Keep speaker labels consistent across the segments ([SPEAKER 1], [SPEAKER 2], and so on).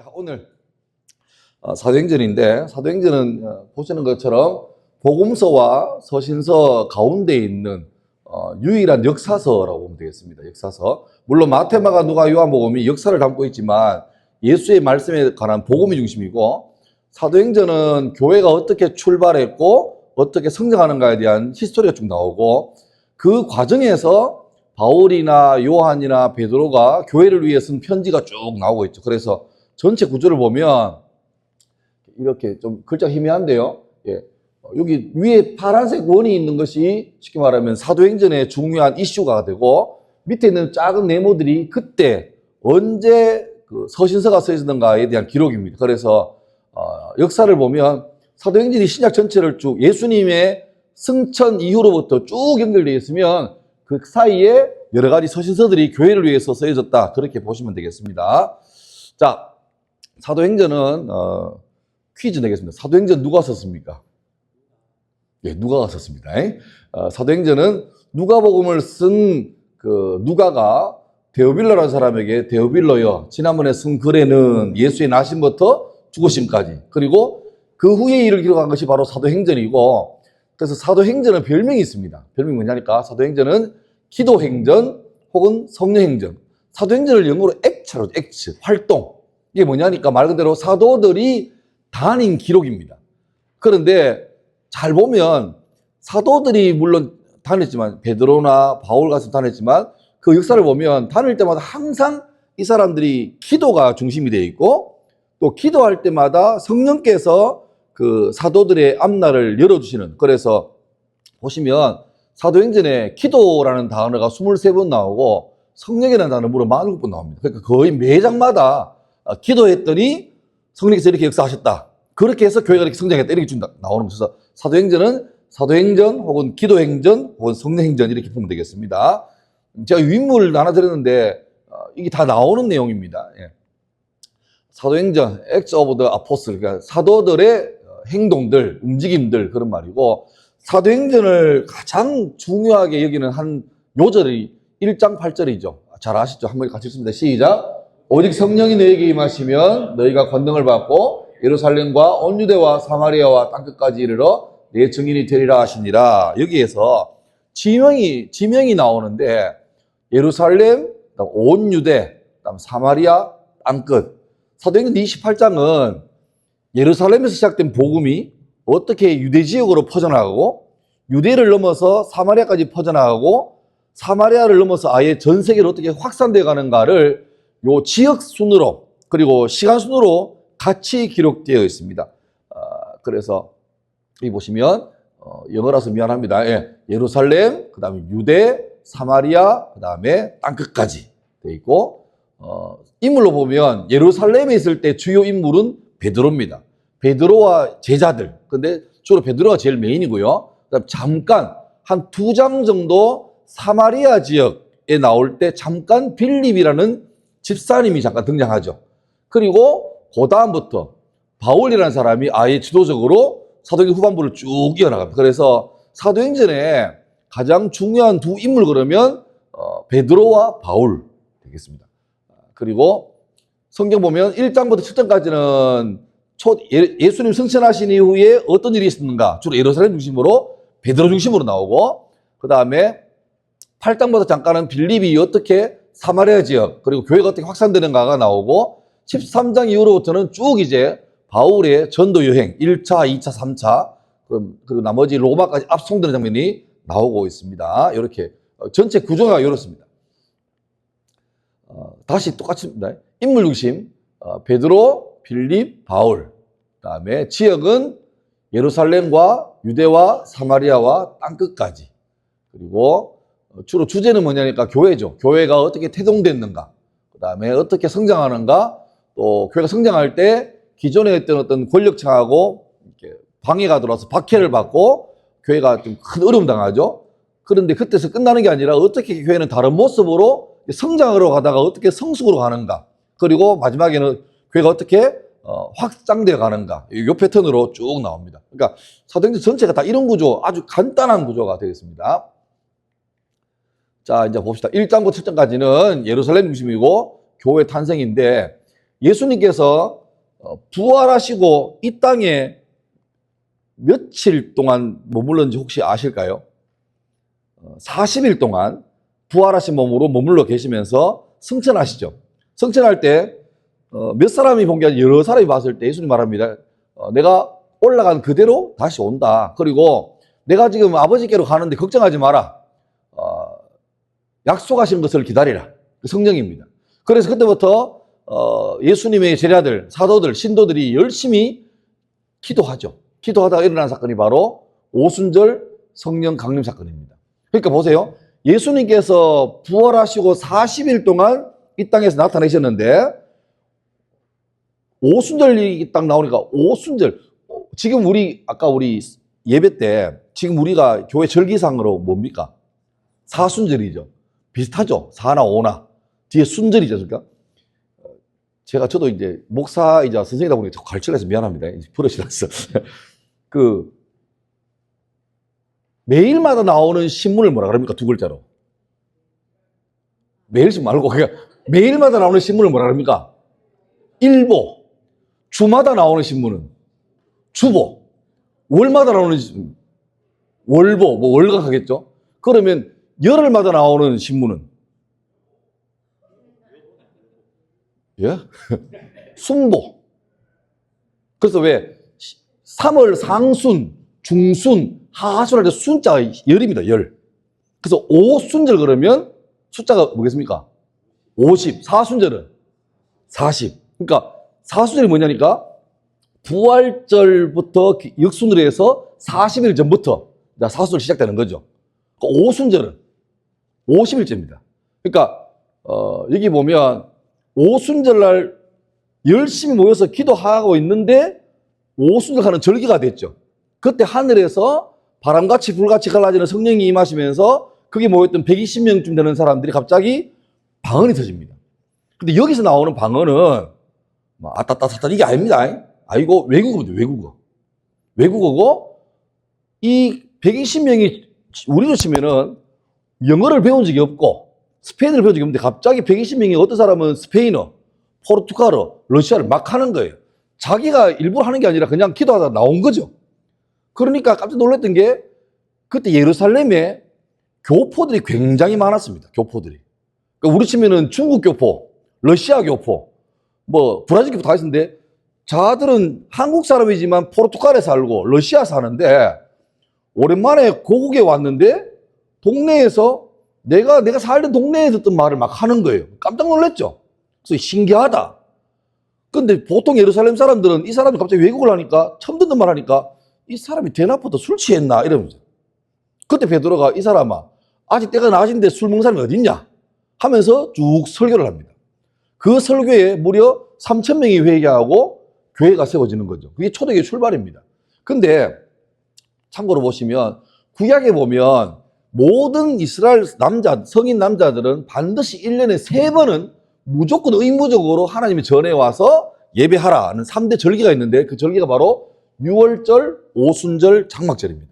[SPEAKER 1] 자, 오늘 사도행전인데 사도행전은 보시는 것처럼 복음서와 서신서 가운데 있는 유일한 역사서라고 보면 되겠습니다. 역사서. 물론 마태, 마가, 누가, 요한복음이 역사를 담고 있지만 예수의 말씀에 관한 복음이 중심이고, 사도행전은 교회가 어떻게 출발했고 어떻게 성장하는가에 대한 히스토리가 쭉 나오고, 그 과정에서 바울이나 요한이나 베드로가 교회를 위해 쓴 편지가 쭉 나오고 있죠. 그래서 전체 구조를 보면 이렇게 좀 글자가 희미한데요. 예. 여기 위에 파란색 원이 있는 것이 쉽게 말하면 사도행전의 중요한 이슈가 되고, 밑에 있는 작은 네모들이 그때 언제 그 서신서가 쓰여졌는가에 대한 기록입니다. 그래서 역사를 보면 사도행전이 신약 전체를 쭉 예수님의 승천 이후로부터 쭉 연결되어 있으면 그 사이에 여러 가지 서신서들이 교회를 위해서 쓰여졌다, 그렇게 보시면 되겠습니다. 자, 사도행전은 퀴즈 내겠습니다. 사도행전 누가 썼습니까? 예, 누가가 썼습니다. 사도행전은 누가복음을 쓴 그 누가가 데오빌로라는 사람에게 데오빌로여, 지난번에 쓴 글에는 예수의 나심부터 죽으심까지, 그리고 그 후의 일을 기록한 것이 바로 사도행전이고, 그래서 사도행전은 별명이 있습니다. 별명이 뭐냐니까, 사도행전은 기도행전 혹은 성령행전. 사도행전을 영어로 액트로, 액트, 활동. 이게 뭐냐니까 말 그대로 사도들이 다닌 기록입니다. 그런데 잘 보면 사도들이 물론 다녔지만, 베드로나 바울 같은 다녔지만, 그 역사를 보면 다닐 때마다 항상 이 사람들이 기도가 중심이 되어 있고, 또 기도할 때마다 성령께서 그 사도들의 앞날을 열어주시는, 그래서 보시면 사도행전에 기도라는 단어가 23번 나오고 성령이라는 단어가 무려 47번 나옵니다. 그러니까 거의 매장마다 기도했더니 성령께서 이렇게 역사하셨다, 그렇게 해서 교회가 이렇게 성장했다, 이렇게 쭉 나오는 거죠. 사도행전은 사도행전 혹은 기도행전 혹은 성령행전, 이렇게 보면 되겠습니다. 제가 윗물을 하나 드렸는데 이게 다 나오는 내용입니다. 예. 사도행전, Acts of the Apostles, 그러니까 사도들의 행동들, 움직임들, 그런 말이고, 사도행전을 가장 중요하게 여기는 한 요절이 1장 8절이죠. 잘 아시죠? 한번 같이 읽습니다. 시작. 오직 성령이 너에게 임하시면 너희가 권능을 받고 예루살렘과 온 유대와 사마리아와 땅끝까지 이르러 내 증인이 되리라 하시니라. 여기에서 지명이 나오는데, 예루살렘, 온 유대, 사마리아, 땅끝. 사도행전 28장은 예루살렘에서 시작된 복음이 어떻게 유대 지역으로 퍼져나가고, 유대를 넘어서 사마리아까지 퍼져나가고, 사마리아를 넘어서 아예 전 세계로 어떻게 확산되어 가는가를 요 지역 순으로 그리고 시간 순으로 같이 기록되어 있습니다. 그래서 여기 보시면 영어라서 미안합니다. 예, 예루살렘, 그 다음에 유대, 사마리아, 그 다음에 땅끝까지 되어 있고, 인물로 보면 예루살렘에 있을 때 주요 인물은 베드로입니다. 베드로와 제자들. 근데 주로 베드로가 제일 메인이고요. 그다음 잠깐 한 2장 정도 사마리아 지역에 나올 때 잠깐 빌립이라는 집사님이 잠깐 등장하죠. 그리고 그 다음부터 바울이라는 사람이 아예 지도적으로 사도행전 후반부를 쭉 이어나갑니다. 그래서 사도행전에 가장 중요한 두 인물 그러면 베드로와 바울 되겠습니다. 그리고 성경 보면 1장부터 7장까지는 예수님 승천하신 이후에 어떤 일이 있었는가, 주로 예루살렘 중심으로, 베드로 중심으로 나오고, 그 다음에 8장부터 잠깐은 빌립이 어떻게 사마리아 지역 그리고 교회가 어떻게 확산되는가가 나오고, 13장 이후로부터는 쭉 이제 바울의 전도 여행 1차, 2차, 3차 그리고 나머지 로마까지 압송되는 장면이 나오고 있습니다. 이렇게 전체 구조가 이렇습니다. 다시 똑같습니다. 인물 중심 베드로, 빌립, 바울. 그다음에 지역은 예루살렘과 유대와 사마리아와 땅끝까지. 그리고 주로 주제는 뭐냐니까 교회죠. 교회가 어떻게 태동됐는가, 그다음에 어떻게 성장하는가, 또 교회가 성장할 때 기존에 했던 어떤 권력층하고 이렇게 방해가 들어와서 박해를 받고 교회가 좀 큰 어려움 당하죠. 그런데 그때서 끝나는 게 아니라 어떻게 교회는 다른 모습으로 성장으로 가다가 어떻게 성숙으로 가는가, 그리고 마지막에는 교회가 어떻게 확장되어 가는가, 이 패턴으로 쭉 나옵니다. 그러니까 사도행전 전체가 다 이런 구조, 아주 간단한 구조가 되겠습니다. 자, 이제 봅시다. 1장부터 7장까지는 예루살렘 중심이고 교회 탄생인데, 예수님께서 부활하시고 이 땅에 며칠 동안 머물렀는지 혹시 아실까요? 40일 동안 부활하신 몸으로 머물러 계시면서 승천하시죠. 승천할 때 몇 사람이 본 게 아니라 여러 사람이 봤을 때 예수님 말합니다. 내가 올라간 그대로 다시 온다. 그리고 내가 지금 아버지께로 가는데 걱정하지 마라. 약속하신 것을 기다리라. 성령입니다. 그래서 그때부터 예수님의 제자들, 사도들, 신도들이 열심히 기도하죠. 기도하다가 일어난 사건이 바로 오순절 성령 강림 사건입니다. 그러니까 보세요. 예수님께서 부활하시고 40일 동안 이 땅에서 나타나셨는데 오순절이 딱 나오니까 오순절. 지금 아까 우리 예배 때 지금 우리가 교회 절기상으로 뭡니까? 사순절이죠. 비슷하죠. 사나 오나. 뒤에 순절이지 않습니까? 저도 이제 목사이자 선생이다 보니까 가르치려 해서 미안합니다. 버릇이라서. 매일마다 나오는 신문을 뭐라 그럽니까? 두 글자로. 매일씩 말고 그냥 매일마다 나오는 신문을 뭐라 그럽니까? 일보. 주마다 나오는 신문은 주보. 월마다 나오는 월보, 뭐 월각 하겠죠? 그러면 열흘마다 나오는 신문은 예? 순보. 그래서 왜 3월 상순, 중순, 하순 할 때 순자가 열입니다. 열. 그래서 오순절 그러면 숫자가 뭐겠습니까? 50. 사순절은 40. 그러니까 사순절이 뭐냐니까 부활절부터 역순으로 해서 40일 전부터 사순절 시작되는 거죠. 그러니까 오순절은 50일째입니다. 그러니까 여기 보면 오순절 날 열심히 모여서 기도하고 있는데 오순절 하는 절기가 됐죠. 그때 하늘에서 바람같이 불같이 갈라지는 성령이 임하시면서 거기 모였던 120명쯤 되는 사람들이 갑자기 방언이 터집니다. 근데 여기서 나오는 방언은 아따따따따 이게 아닙니다. 이거 외국어입니다. 외국어고 이 120명이 우리로 치면은 영어를 배운 적이 없고 스페인어를 배운 적이 없는데 갑자기 120명이 어떤 사람은 스페인어, 포르투갈어, 러시아를 막 하는 거예요. 자기가 일부러 하는 게 아니라 그냥 기도하다가 나온 거죠. 그러니까 깜짝 놀랐던 게 그때 예루살렘에 교포들이 굉장히 많았습니다. 교포들이. 그러니까 우리 치면은 중국 교포, 러시아 교포, 뭐 브라질 교포 다 있었는데 자들은 한국 사람이지만 포르투갈에 살고 러시아 사는데 오랜만에 고국에 왔는데 동네에서 내가 살던 동네에 듣던 말을 막 하는 거예요. 깜짝 놀랐죠. 그래서 신기하다. 근데 보통 예루살렘 사람들은 이 사람이 갑자기 외국을 하니까 처음 듣는 말 하니까 이 사람이 대낮부터 술 취했나 이러면서 그때 베드로가 이 사람아 아직 때가 낮은데 술 먹는 사람이 어딨냐 하면서 쭉 설교를 합니다. 그 설교에 무려 3,000명이 회개하고 교회가 세워지는 거죠. 그게 초대교회 출발입니다. 근데 참고로 보시면 구약에 보면 모든 이스라엘 성인 남자들은 반드시 1년에 3번은 무조건 의무적으로 하나님의 전에 와서 예배하라는 3대 절기가 있는데 그 절기가 바로 유월절, 오순절, 장막절입니다.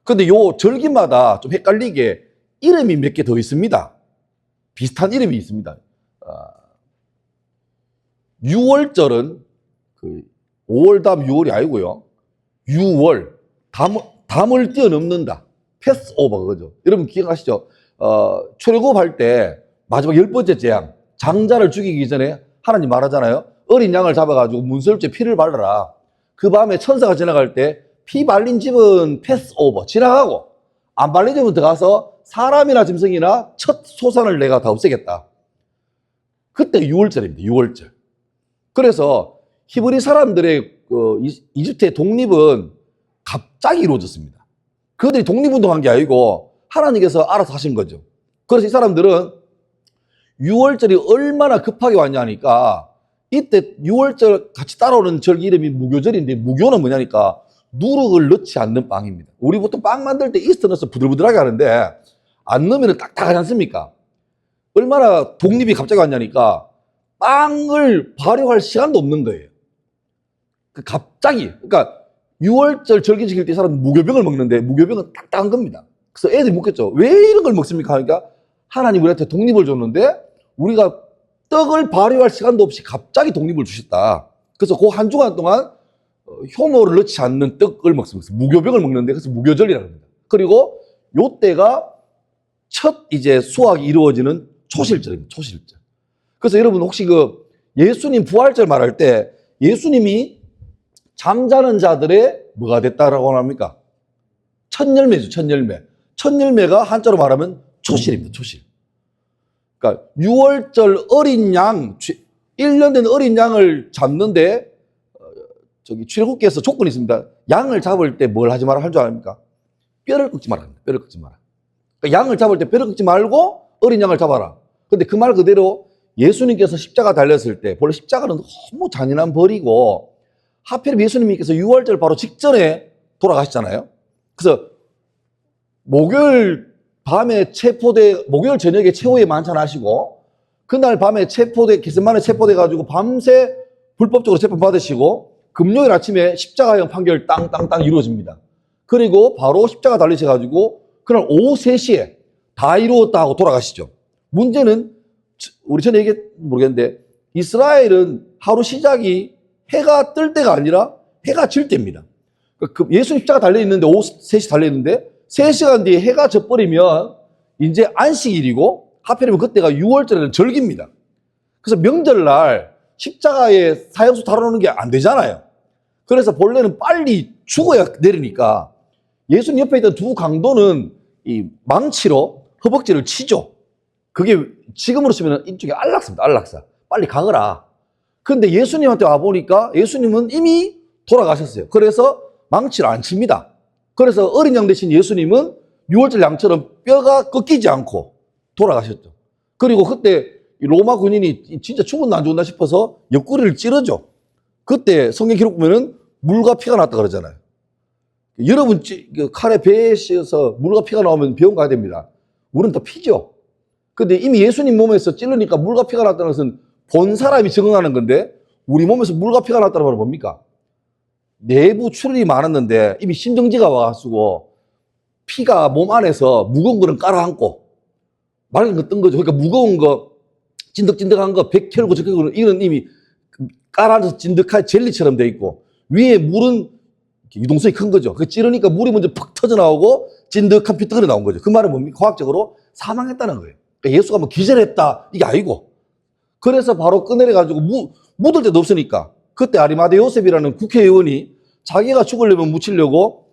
[SPEAKER 1] 근데 요 절기마다 좀 헷갈리게 이름이 몇 개 더 있습니다. 비슷한 이름이 있습니다. 유월절은 5월 다음 6월이 아니고요. 유월, 담을 뛰어넘는다. 패스오버 그거죠. 여러분 기억하시죠? 출애굽할 때 마지막 10번째 재앙, 장자를 죽이기 전에 하나님 말하잖아요. 어린 양을 잡아가지고 문설주에 피를 발라라. 그 밤에 천사가 지나갈 때 피 발린 집은 패스오버 지나가고 안 발린 집은 들어가서 사람이나 짐승이나 첫 소산을 내가 다 없애겠다. 그때 6월절입니다. 6월절. 그래서 히브리 사람들의 이집트의 독립은 갑자기 이루어졌습니다. 그들이 독립운동한 게 아니고 하나님께서 알아서 하신 거죠. 그래서 이 사람들은 6월절이 얼마나 급하게 왔냐니까 이때 6월절 같이 따라오는 절기 이름이 무교절인데 무교는 뭐냐니까 누룩을 넣지 않는 빵입니다. 우리 보통 빵 만들 때 이스트 넣어서 부들부들하게 하는데 안 넣으면 딱딱하지 않습니까? 얼마나 독립이 갑자기 왔냐니까 빵을 발효할 시간도 없는 거예요. 갑자기 그러니까 6월절 절기 지킬 때 사람은 무교병을 먹는데 무교병은 딱딱한 겁니다. 그래서 애들이 묻겠죠. 왜 이런 걸 먹습니까? 하니까 하나님 우리한테 독립을 줬는데 우리가 떡을 발효할 시간도 없이 갑자기 독립을 주셨다. 그래서 그 한 주간 동안 효모를 넣지 않는 떡을 먹습니다. 무교병을 먹는데 그래서 무교절이라고 합니다. 그리고 요때가 첫 이제 수확이 이루어지는 초실절입니다. 초실절. 그래서 여러분 혹시 그 예수님 부활절 말할 때 예수님이 잠자는 자들의 뭐가 됐다라고 합니까? 첫 열매죠, 첫 열매. 첫 열매가 한자로 말하면 초실입니다, 초실. 그러니까 6월절 어린 양, 1년 된 어린 양을 잡는데 저기 출애굽기에서 조건이 있습니다. 양을 잡을 때 뭘 하지 마라 할 줄 아닙니까? 뼈를 꺾지 마라 합니다. 뼈를 꺾지 마라. 그러니까 양을 잡을 때 뼈를 꺾지 말고 어린 양을 잡아라. 근데 그 말 그대로 예수님께서 십자가 달렸을 때 원래 십자가는 너무 잔인한 벌이고 하필 예수님께서 6월절 바로 직전에 돌아가시잖아요. 그래서 목요일 밤에 목요일 저녁에 최후의 만찬하시고 그날 밤에 겟세마네 체포돼 가지고 밤새 불법적으로 재판 받으시고 금요일 아침에 십자가형 판결 땅땅땅 이루어집니다. 그리고 바로 십자가 달리셔가지고 그날 오후 3시에 다 이루었다 하고 돌아가시죠. 문제는 우리 전에 모르겠는데 이스라엘은 하루 시작이 해가 뜰 때가 아니라 해가 질 때입니다. 예수님 십자가 달려있는데 오후 3시 달려있는데 3시간 뒤에 해가 져버리면 이제 안식일이고 하필이면 그때가 6월절에는 절기입니다. 그래서 명절날 십자가에 사형수 달아놓는 게 안 되잖아요. 그래서 본래는 빨리 죽어야 내리니까 예수님 옆에 있던 두 강도는 이 망치로 허벅지를 치죠. 그게 지금으로 치면 이쪽에 안락사입니다. 안락사. 빨리 가거라. 그런데 예수님한테 와보니까 예수님은 이미 돌아가셨어요. 그래서 망치를 안 칩니다. 그래서 어린 양 대신 예수님은 6월절 양처럼 뼈가 꺾이지 않고 돌아가셨죠. 그리고 그때 로마 군인이 진짜 죽었나 안 죽었나 싶어서 옆구리를 찌르죠. 그때 성경 기록 보면은 물과 피가 났다 그러잖아요. 여러분 칼에 배에 씌어서 물과 피가 나오면 병원 가야 됩니다. 물은 다 피죠. 근데 이미 예수님 몸에서 찔르니까 물과 피가 났다는 것은 본 사람이 증언하는 건데 우리 몸에서 물과 피가 났다는 말은 뭡니까? 내부 출혈이 많았는데 이미 심정지가 와가지고 피가 몸 안에서 무거운 거는 깔아앉고 맑은 거 뜬 거죠. 그러니까 무거운 거 찐득찐득한 거 백혈구 적혈구 이건 이미 깔아앉아서 찐득한 젤리처럼 돼 있고 위에 물은 유동성이 큰 거죠. 그 찌르니까 물이 먼저 팍 터져 나오고 찐득한 피덩어리 나온 거죠. 그 말은 뭡니까? 과학적으로 사망했다는 거예요. 그러니까 예수가 뭐 기절했다 이게 아니고 그래서 바로 꺼내려가지고 묻을 데도 없으니까 그때 아리마대 요셉이라는 국회의원이 자기가 죽으려면 묻히려고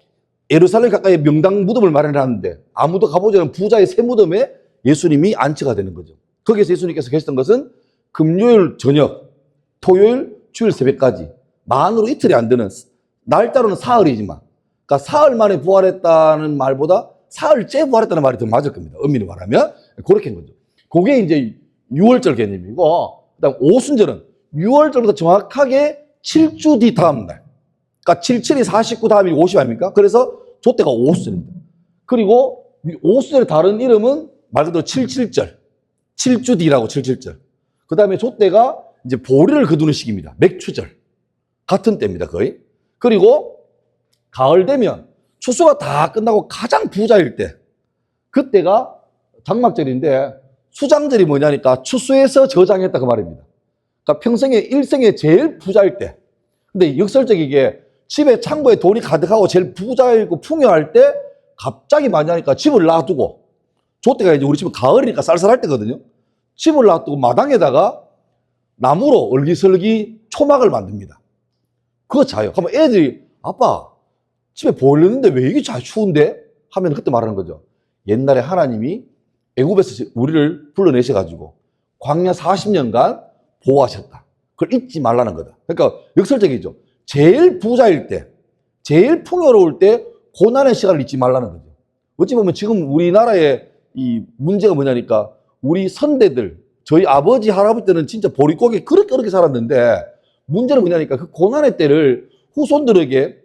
[SPEAKER 1] 예루살렘 가까이 명당 무덤을 마련하는데 아무도 가보지 않은 부자의 새 무덤에 예수님이 안치가 되는 거죠. 거기서 예수님께서 계셨던 것은 금요일 저녁, 토요일, 주일 새벽까지 만으로 이틀이 안 되는 날짜로는 사흘이지만 그러니까 사흘 만에 부활했다는 말보다 사흘째 부활했다는 말이 더 맞을 겁니다. 엄밀히 말하면 그렇게 한 거죠. 그게 이제 6월절 개념이고 그다음 오순절은 6월절부터 정확하게 7주 뒤 다음 날 그러니까 77이 49 다음이 50 아닙니까? 그래서 저때가 오순절입니다. 그리고 오순절의 다른 이름은 말 그대로 77절 7주 뒤라고 77절 그 다음에 저때가 이제 보리를 거두는 시기입니다. 맥추절 같은 때입니다. 거의. 그리고 가을 되면 추수가 다 끝나고 가장 부자일 때 그때가 장막절인데 수장절이 뭐냐니까 추수해서 저장했다 그 말입니다. 그러니까 평생에 일생에 제일 부자일 때 근데 역설적이게 집에 창고에 돈이 가득하고 제일 부자이고 풍요할 때 갑자기 많이 하니까 집을 놔두고 저때가 이제 우리 집은 가을이니까 쌀쌀할 때거든요. 집을 놔두고 마당에다가 나무로 얼기설기 초막을 만듭니다. 그거 자요. 그러면 애들이 아빠 집에 보일렀는데 왜 이게 잘 추운데? 하면 그때 말하는 거죠. 옛날에 하나님이 애굽에서 우리를 불러내셔가지고 광야 40년간 보호하셨다. 그걸 잊지 말라는 거다. 그러니까 역설적이죠. 제일 부자일 때, 제일 풍요로울 때 고난의 시간을 잊지 말라는 거죠. 어찌 보면 지금 우리나라의 이 문제가 뭐냐니까 우리 선대들, 저희 아버지, 할아버지 때는 진짜 보릿고개 그렇게 살았는데 문제는 뭐냐니까 그 고난의 때를 후손들에게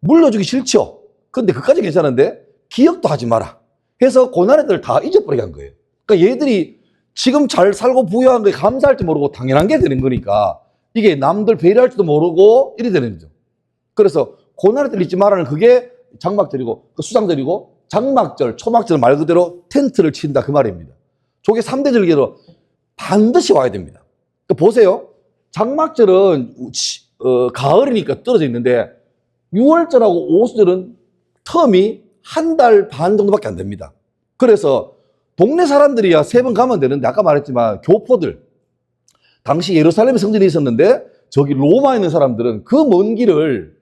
[SPEAKER 1] 물려주기 싫죠. 근데 그까지 괜찮은데 기억도 하지 마라 해서 고난의 때를 다 잊어버리게 한 거예요. 그러니까 얘들이 지금 잘 살고 부유한 거에 감사할 줄 모르고 당연한 게 되는 거니까 이게 남들 배려할 줄도 모르고 이래 되는 거죠. 그래서 고난의 때를 잊지 마라는 그게 장막절이고 그 수장절이고 장막절, 초막절 말 그대로 텐트를 친다 그 말입니다. 저게 3대 절기로 반드시 와야 됩니다. 그러니까 보세요. 장막절은 가을이니까 떨어져 있는데 6월절하고 오수절은 텀이 한 달 반 정도밖에 안 됩니다. 그래서 동네 사람들이야 3번 가면 되는데 아까 말했지만 교포들 당시 예루살렘에 성전이 있었는데 저기 로마에 있는 사람들은 그 먼 길을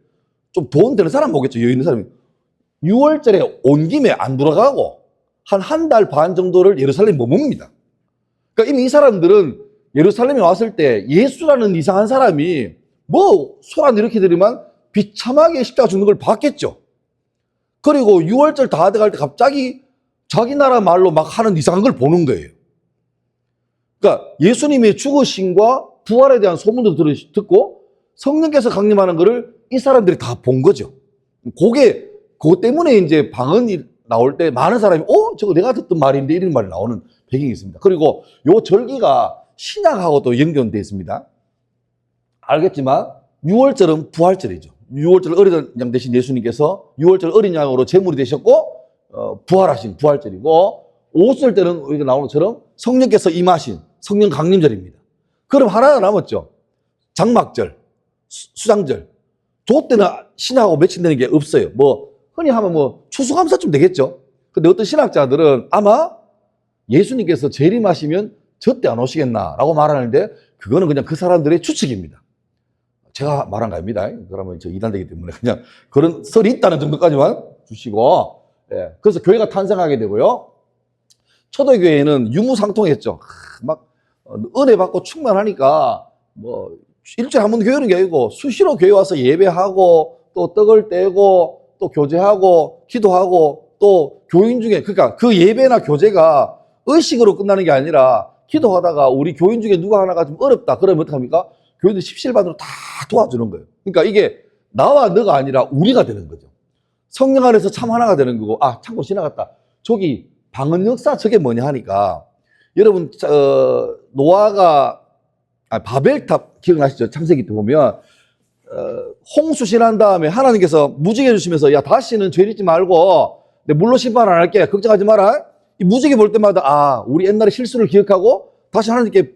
[SPEAKER 1] 좀 돈 되는 사람 보겠죠. 여유 있는 사람이 6월절에 온 김에 안 돌아가고 한 달 반 정도를 예루살렘에 머뭅니다. 그러니까 이미 이 사람들은 예루살렘에 왔을 때 예수라는 이상한 사람이 뭐 소란 이렇게 들으면 비참하게 십자가 죽는 걸 봤겠죠. 그리고 6월절 다 돼갈 때 갑자기 자기 나라 말로 막 하는 이상한 걸 보는 거예요. 그러니까 예수님의 죽으심과 부활에 대한 소문도 듣고 성령께서 강림하는 거를 이 사람들이 다 본 거죠. 그것 때문에 이제 방언이 나올 때 많은 사람이 저거 내가 듣던 말인데 이런 말이 나오는 배경이 있습니다. 그리고 요 절기가 신약하고도 연결되어 있습니다. 알겠지만 6월절은 부활절이죠. 6월절 어린 양 대신 예수님께서 6월절 어린 양으로 제물이 되셨고 부활하신 부활절이고 오수절 때는 우리가 나오는 것처럼 성령께서 임하신 성령 강림절입니다. 그럼 하나가 남았죠. 장막절, 수장절. 저 때는 신약하고 매칭되는 게 없어요. 뭐 흔히 하면 뭐 추수감사쯤 되겠죠. 근데 어떤 신학자들은 아마 예수님께서 재림하시면 저 때 안 오시겠나라고 말하는데 그거는 그냥 그 사람들의 추측입니다. 제가 말한 거 아닙니다. 그러면 저 이단되기 때문에 그냥 그런 설이 있다는 정도까지만 주시고, 예. 그래서 교회가 탄생하게 되고요. 초대교회는 유무상통했죠. 막 은혜 받고 충만하니까 뭐 일주일에 한 번 교회 오는 게 아니고 수시로 교회 와서 예배하고 또 떡을 떼고 또 교제하고 기도하고 또 교인 중에 그러니까 그 예배나 교제가 의식으로 끝나는 게 아니라 기도하다가 우리 교인 중에 누가 하나가 좀 어렵다 그러면 어떡합니까? 교인들 십실반으로 다 도와주는 거예요. 그러니까 이게 나와 너가 아니라 우리가 되는 거죠. 성령 안에서 참 하나가 되는 거고 참고 지나갔다. 저기 방언 역사 저게 뭐냐 하니까 여러분 노아가 바벨탑 기억나시죠? 창세기 때 보면 홍수 지난 다음에 하나님께서 무지개 주시면서 야 다시는 죄 짓지 말고 내 물로 심판 안 할게 걱정하지 마라. 이 무지개 볼 때마다 우리 옛날에 실수를 기억하고 다시 하나님께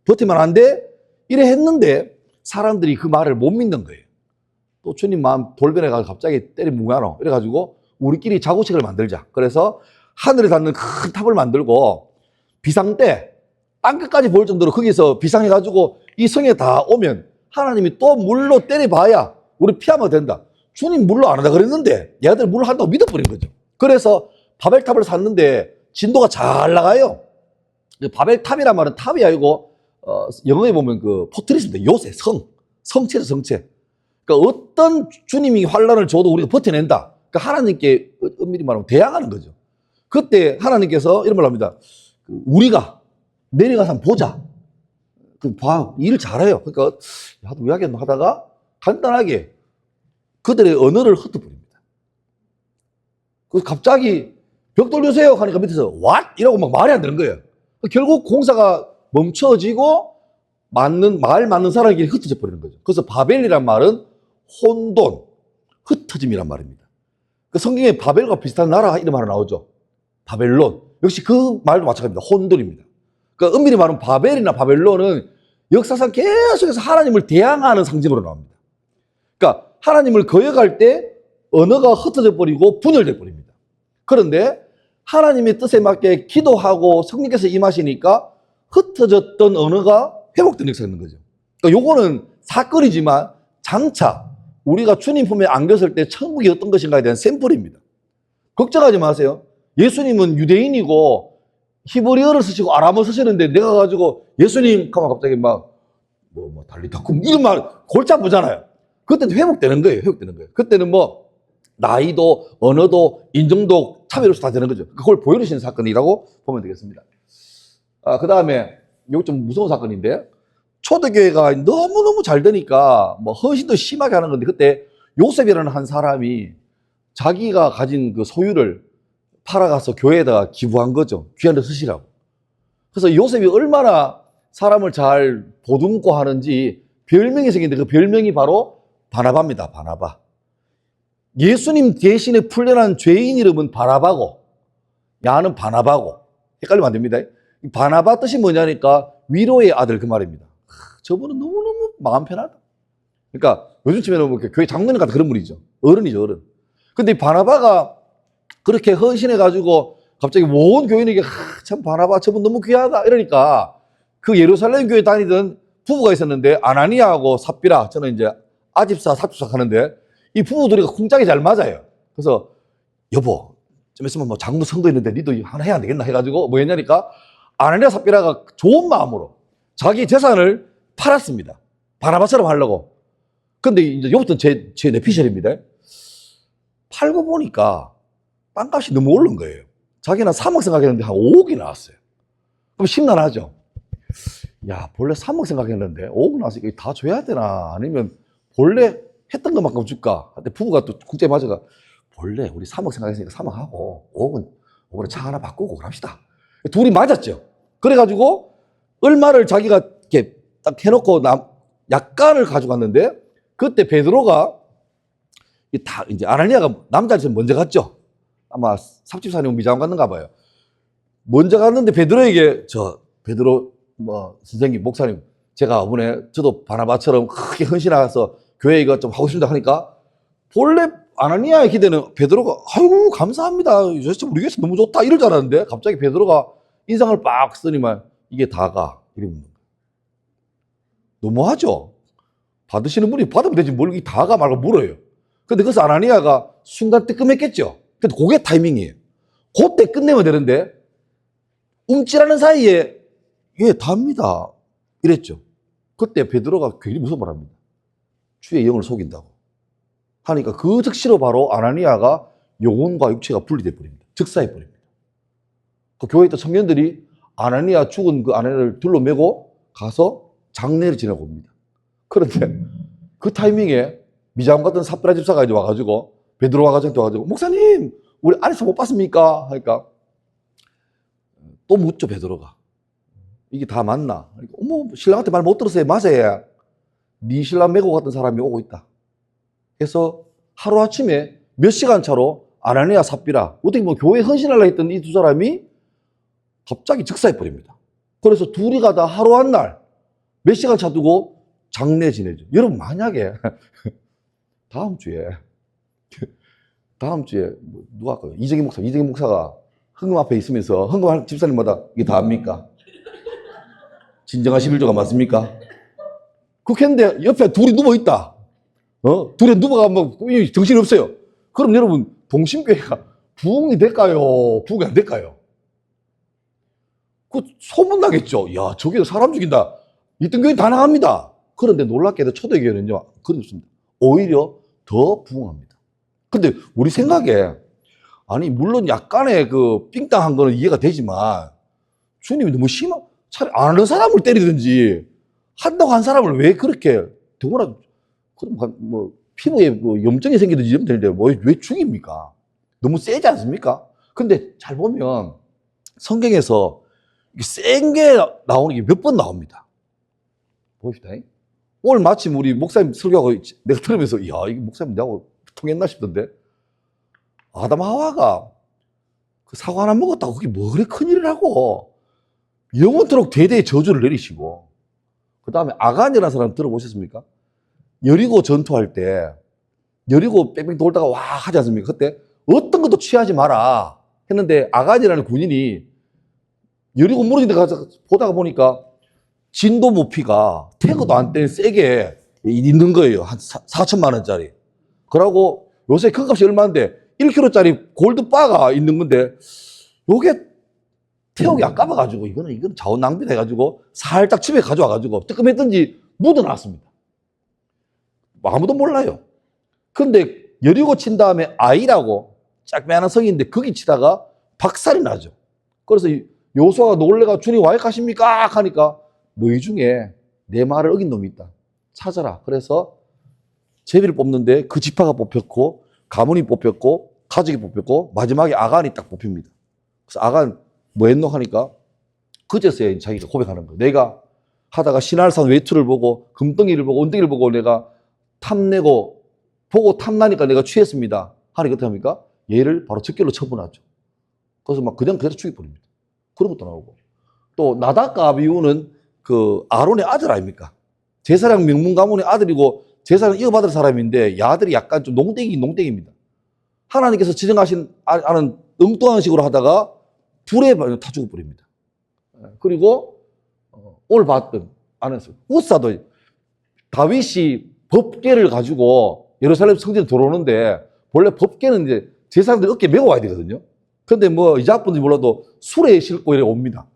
[SPEAKER 1] 버티면 안 돼? 이래 했는데 사람들이 그 말을 못 믿는 거예요. 또 주님 마음 돌변해가지고 갑자기 때리 뭉하노 이래가지고 우리끼리 자구책을 만들자. 그래서 하늘에 닿는 큰 탑을 만들고 비상 때 땅끝까지 보일 정도로 거기서 비상해가지고 이 성에 다 오면 하나님이 또 물로 때려봐야 우리 피하면 된다. 주님 물로 안 한다 그랬는데 얘들 물로 한다고 믿어버린 거죠. 그래서 바벨탑을 샀는데 진도가 잘 나가요. 바벨탑이란 말은 탑이 아니고 영어에 보면 그 포트리스입니다. 요새 성체죠 성체. 그러니까 어떤 주님이 환란을 줘도 우리가 버텨낸다. 그러니까 하나님께 엄밀히 말하면 대항하는 거죠. 그때 하나님께서 이런 말 합니다. 우리가 내려가서 한번 보자. 일을 잘해요. 그러니까 왜 하겠노 하다가 간단하게 그들의 언어를 흩어버립니다. 그래서 갑자기 벽 돌려주세요 하니까 밑에서 what? 이라고 막 말이 안 되는 거예요. 결국 공사가 멈춰지고 말 맞는 사람에게 흩어져 버리는 거죠. 그래서 바벨이란 말은 혼돈, 흩어짐이란 말입니다. 그 성경에 바벨과 비슷한 나라 이름 하나 나오죠. 바벨론. 역시 그 말도 마찬가지입니다. 혼돈입니다. 그러니까 엄밀히 말하면 바벨이나 바벨론은 역사상 계속해서 하나님을 대항하는 상징으로 나옵니다. 그러니까 하나님을 거역할 때 언어가 흩어져 버리고 분열돼 버립니다. 그런데 하나님의 뜻에 맞게 기도하고 성령께서 임하시니까 흩어졌던 언어가 회복된 역사가 있는 거죠. 그러니까 요거는 사건이지만 장차 우리가 주님 품에 안겼을 때 천국이 어떤 것인가에 대한 샘플입니다. 걱정하지 마세요. 예수님은 유대인이고 히브리어를 쓰시고 아람어 쓰시는데 내가 가지고 예수님 하면 갑자기 막 달리다쿰 이런 말 골치 아프잖아요. 그때는 회복되는 거예요. 회복되는 거예요. 그때는 뭐 나이도 언어도 인종도 차별 없이 다 되는 거죠. 그걸 보여주시는 사건이라고 보면 되겠습니다. 그 다음에 이거 좀 무서운 사건인데 초대교회가 너무너무 잘 되니까 뭐 헌신도 심하게 하는 건데 그때 요셉이라는 한 사람이 자기가 가진 그 소유를 팔아가서 교회에다가 기부한 거죠. 귀한 데 쓰시라고. 그래서 요셉이 얼마나 사람을 잘 보듬고 하는지 별명이 생겼는데 그 별명이 바로 바나바입니다. 바나바. 예수님 대신에 풀려난 죄인 이름은 바나바고 야는 바나바고 헷갈리면 안 됩니다. 바나바 뜻이 뭐냐니까 위로의 아들 그 말입니다. 저분은 너무너무 마음 편하다. 그러니까 요즘 치면은 뭐 교회 장로님 같은 그런 분이죠. 어른이죠, 어른. 근데 이 바나바가 그렇게 헌신해가지고 갑자기 온 교인에게 참 바나바 저분 너무 귀하다 이러니까 그 예루살렘 교회 다니던 부부가 있었는데 아나니아하고 삽비라, 저는 이제 아집사 삽집사 하는데 이 부부들이 쿵짝이 잘 맞아요. 그래서 여보 좀 있으면 뭐 장로 선거 있는데 니도 하나 해야 되겠나 해가지고 뭐 했냐니까 아나니아 삽비라가 좋은 마음으로 자기 재산을 팔았습니다. 바나바처럼 하려고. 근데 이제 이것도 제 내피셜입니다. 팔고 보니까 빵값이 너무 오른 거예요. 자기는 3억 생각했는데 한 5억이 나왔어요. 그럼 심란하죠. 야, 본래 3억 생각했는데 5억 나와서 이거 다 줘야 되나? 아니면 본래 했던 것만큼 줄까? 근데 부부가 또 국제 맞아가 본래 우리 3억 생각했으니까 3억 하고 5억은 이번에 차 하나 바꾸고 그럽시다. 둘이 맞았죠. 그래가지고 얼마를 자기가 이렇게 딱 해놓고 약간을 가져갔는데 그때 베드로가 이제 아나니아가 남자한테 먼저 갔죠. 아마 삽집사님 미장 갔는가 봐요. 먼저 갔는데 베드로에게 베드로 뭐 선생님 목사님 제가 이번에 저도 바나바처럼 크게 헌신해서 교회 이거 좀 하고 싶다 하니까 본래 아나니아의 기대는 베드로가 아이고 감사합니다. 우리 교회에서 너무 좋다 이럴 줄 알았는데 갑자기 베드로가 인상을 빡 쓰니만 이게 다가 이러면 너무하죠. 받으시는 분이 받으면 되지 뭘 이 다가 말고 물어요. 근데 그래서 아나니아가 순간 뜨끔했겠죠. 근데 그게 타이밍이에요. 그때 끝내면 되는데 움찔하는 사이에 예 답니다 이랬죠. 그때 베드로가 괜히 무슨 말 합니다. 주의 영을 속인다고 하니까 그 즉시로 바로 아나니아가 영혼과 육체가 분리돼 버립니다. 즉사해 버립니다. 그 교회에 있던 청년들이 아나니아 죽은 그 아내를 둘러매고 가서 장례를 지내고 옵니다. 그런데 그 타이밍에 미장 같은 삽비라 집사가 이제 와가지고 베드로 와가지고 목사님 우리 안에서 못 봤습니까? 하니까 또 묻죠 베드로가 이게 다 맞나? 어머 신랑한테 말 못 들었어요. 맞아요. 네 신랑 메고 갔던 사람이 오고 있다. 그래서 하루아침에 몇 시간 차로 아나니아 삽비라 어떻게 보면 교회에 헌신하려고 했던 이 두 사람이 갑자기 즉사해 버립니다. 그래서 둘이 가다 하루 한 날 몇 시간 차 두고 장례 지내죠. 여러분 만약에 다음 주에 누가 할까요? 이재기 목사가 헌금 앞에 있으면서 헌금할 집사님마다 이게 다 합니까? 진정한 11조가 맞습니까? 그렇겠는데 옆에 둘이 누워있다. 둘이 누워가면 정신이 없어요. 그럼 여러분 동심교회가 부흥이 될까요? 부흥이 안 될까요? 그 소문나겠죠. 야 저기서 사람 죽인다. 이딴 교회 다 나갑니다. 그런데 놀랍게도 초대교회는요 그렇습니다. 오히려 더 부흥합니다. 근데 우리 생각에 아니 물론 약간의 그 삥땅한 거는 이해가 되지만 주님이 너무 차라리 안 하는 사람을 때리든지 한다고 한 사람을 왜 그렇게 더구나 그럼 뭐 피부에 뭐 염증이 생기든지 이러면 되는데 왜 죽입니까? 너무 세지 않습니까? 근데 잘 보면 성경에서 센 게 나오는 게 몇 번 나옵니다. 봅시다. 오늘 마침 우리 목사님 설교하고 내가 들으면서 이야 이게 목사님 내하고 통했나 싶던데 아담 하와가 그 사과 하나 먹었다고 그게 뭐 그래 큰일을 하고 영원토록 대대의 저주를 내리시고 그 다음에 아간이라는 사람 들어보셨습니까? 여리고 전투할 때 여리고 뺑뺑 돌다가 와 하지 않습니까? 그때 어떤 것도 취하지 마라 했는데 아간이라는 군인이 여리고 무너진 데 가서 보다가 보니까 진도 모피가 태그도 안 뗀 세게 있는 거예요. 한 4천만 원짜리. 그러고 요새 그 값이 얼마인데 1kg짜리 골드바가 있는 건데 요게 태우기 아까워가지고 이거는 자원 낭비다 해가지고 살짝 집에 가져와가지고 뜨끔했던지 묻어놨습니다. 아무도 몰라요. 근데 여리고 친 다음에 아이라고 짝매하는 성인인데 거기 치다가 박살이 나죠. 그래서 요수아가 놀래가 주님 와 가십니까? 하니까 너희 중에 내 말을 어긴 놈이 있다. 찾아라. 그래서 제비를 뽑는데 그 지파가 뽑혔고 가문이 뽑혔고 가족이 뽑혔고 마지막에 아간이 딱 뽑힙니다. 그래서 아간 뭐 했노 하니까 그제서야 자기가 고백하는 거예요. 내가 하다가 신할산 외투를 보고 금덩이를 보고 은덩이를 보고 내가 탐내고 보고 탐나니까 내가 취했습니다. 하니까 어떻게 합니까? 얘를 바로 즉결로 처분하죠. 그래서 막 그냥 그대로 죽여버립니다. 그런 것도 나오고 또 나답과 아비후는 그 아론의 아들 아닙니까? 제사장 명문 가문의 아들이고 제사장 이어받을 사람인데 아들이 약간 좀 농땡입니다. 하나님께서 지정하신 아는 엉뚱한 식으로 하다가 불에 타 죽어버립니다. 그리고 오늘 봤던 안에서 우사도 다윗이 법궤를 가지고 예루살렘 성전에 들어오는데 원래 법궤는 이제 제사장들 어깨에 메고 와야 되거든요. 근데 뭐 이자분들이 몰라도 술에 싣고 이렇게 옵니다.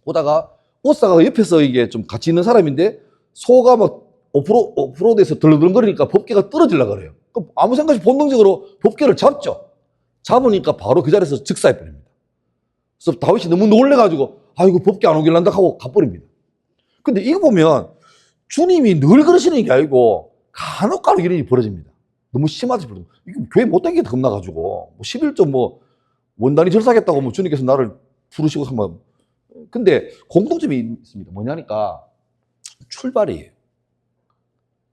[SPEAKER 1] 오다가 우사가 옆에서 이게 좀 같이 있는 사람인데 소가 막 오프로드에서 덜덜거리니까 법궤가 떨어지려고 그래요. 그럼 아무 생각 없이 본능적으로 법궤를 잡죠. 잡으니까 바로 그 자리에서 즉사해버립니다. 그래서 다윗이 너무 놀래가지고 아이고 법궤 안 오길란다 하고 가버립니다. 근데 이거 보면 주님이 늘 그러시는 게 아니고 간혹 이런 일이 벌어집니다. 너무 심하지. 이거 교회 못 다니게 겁나가지고 뭐 11조 뭐 원단이 절사하겠다고 뭐 주님께서 나를 부르시고 한번. 근데 공통점이 있습니다. 뭐냐니까 출발이에요.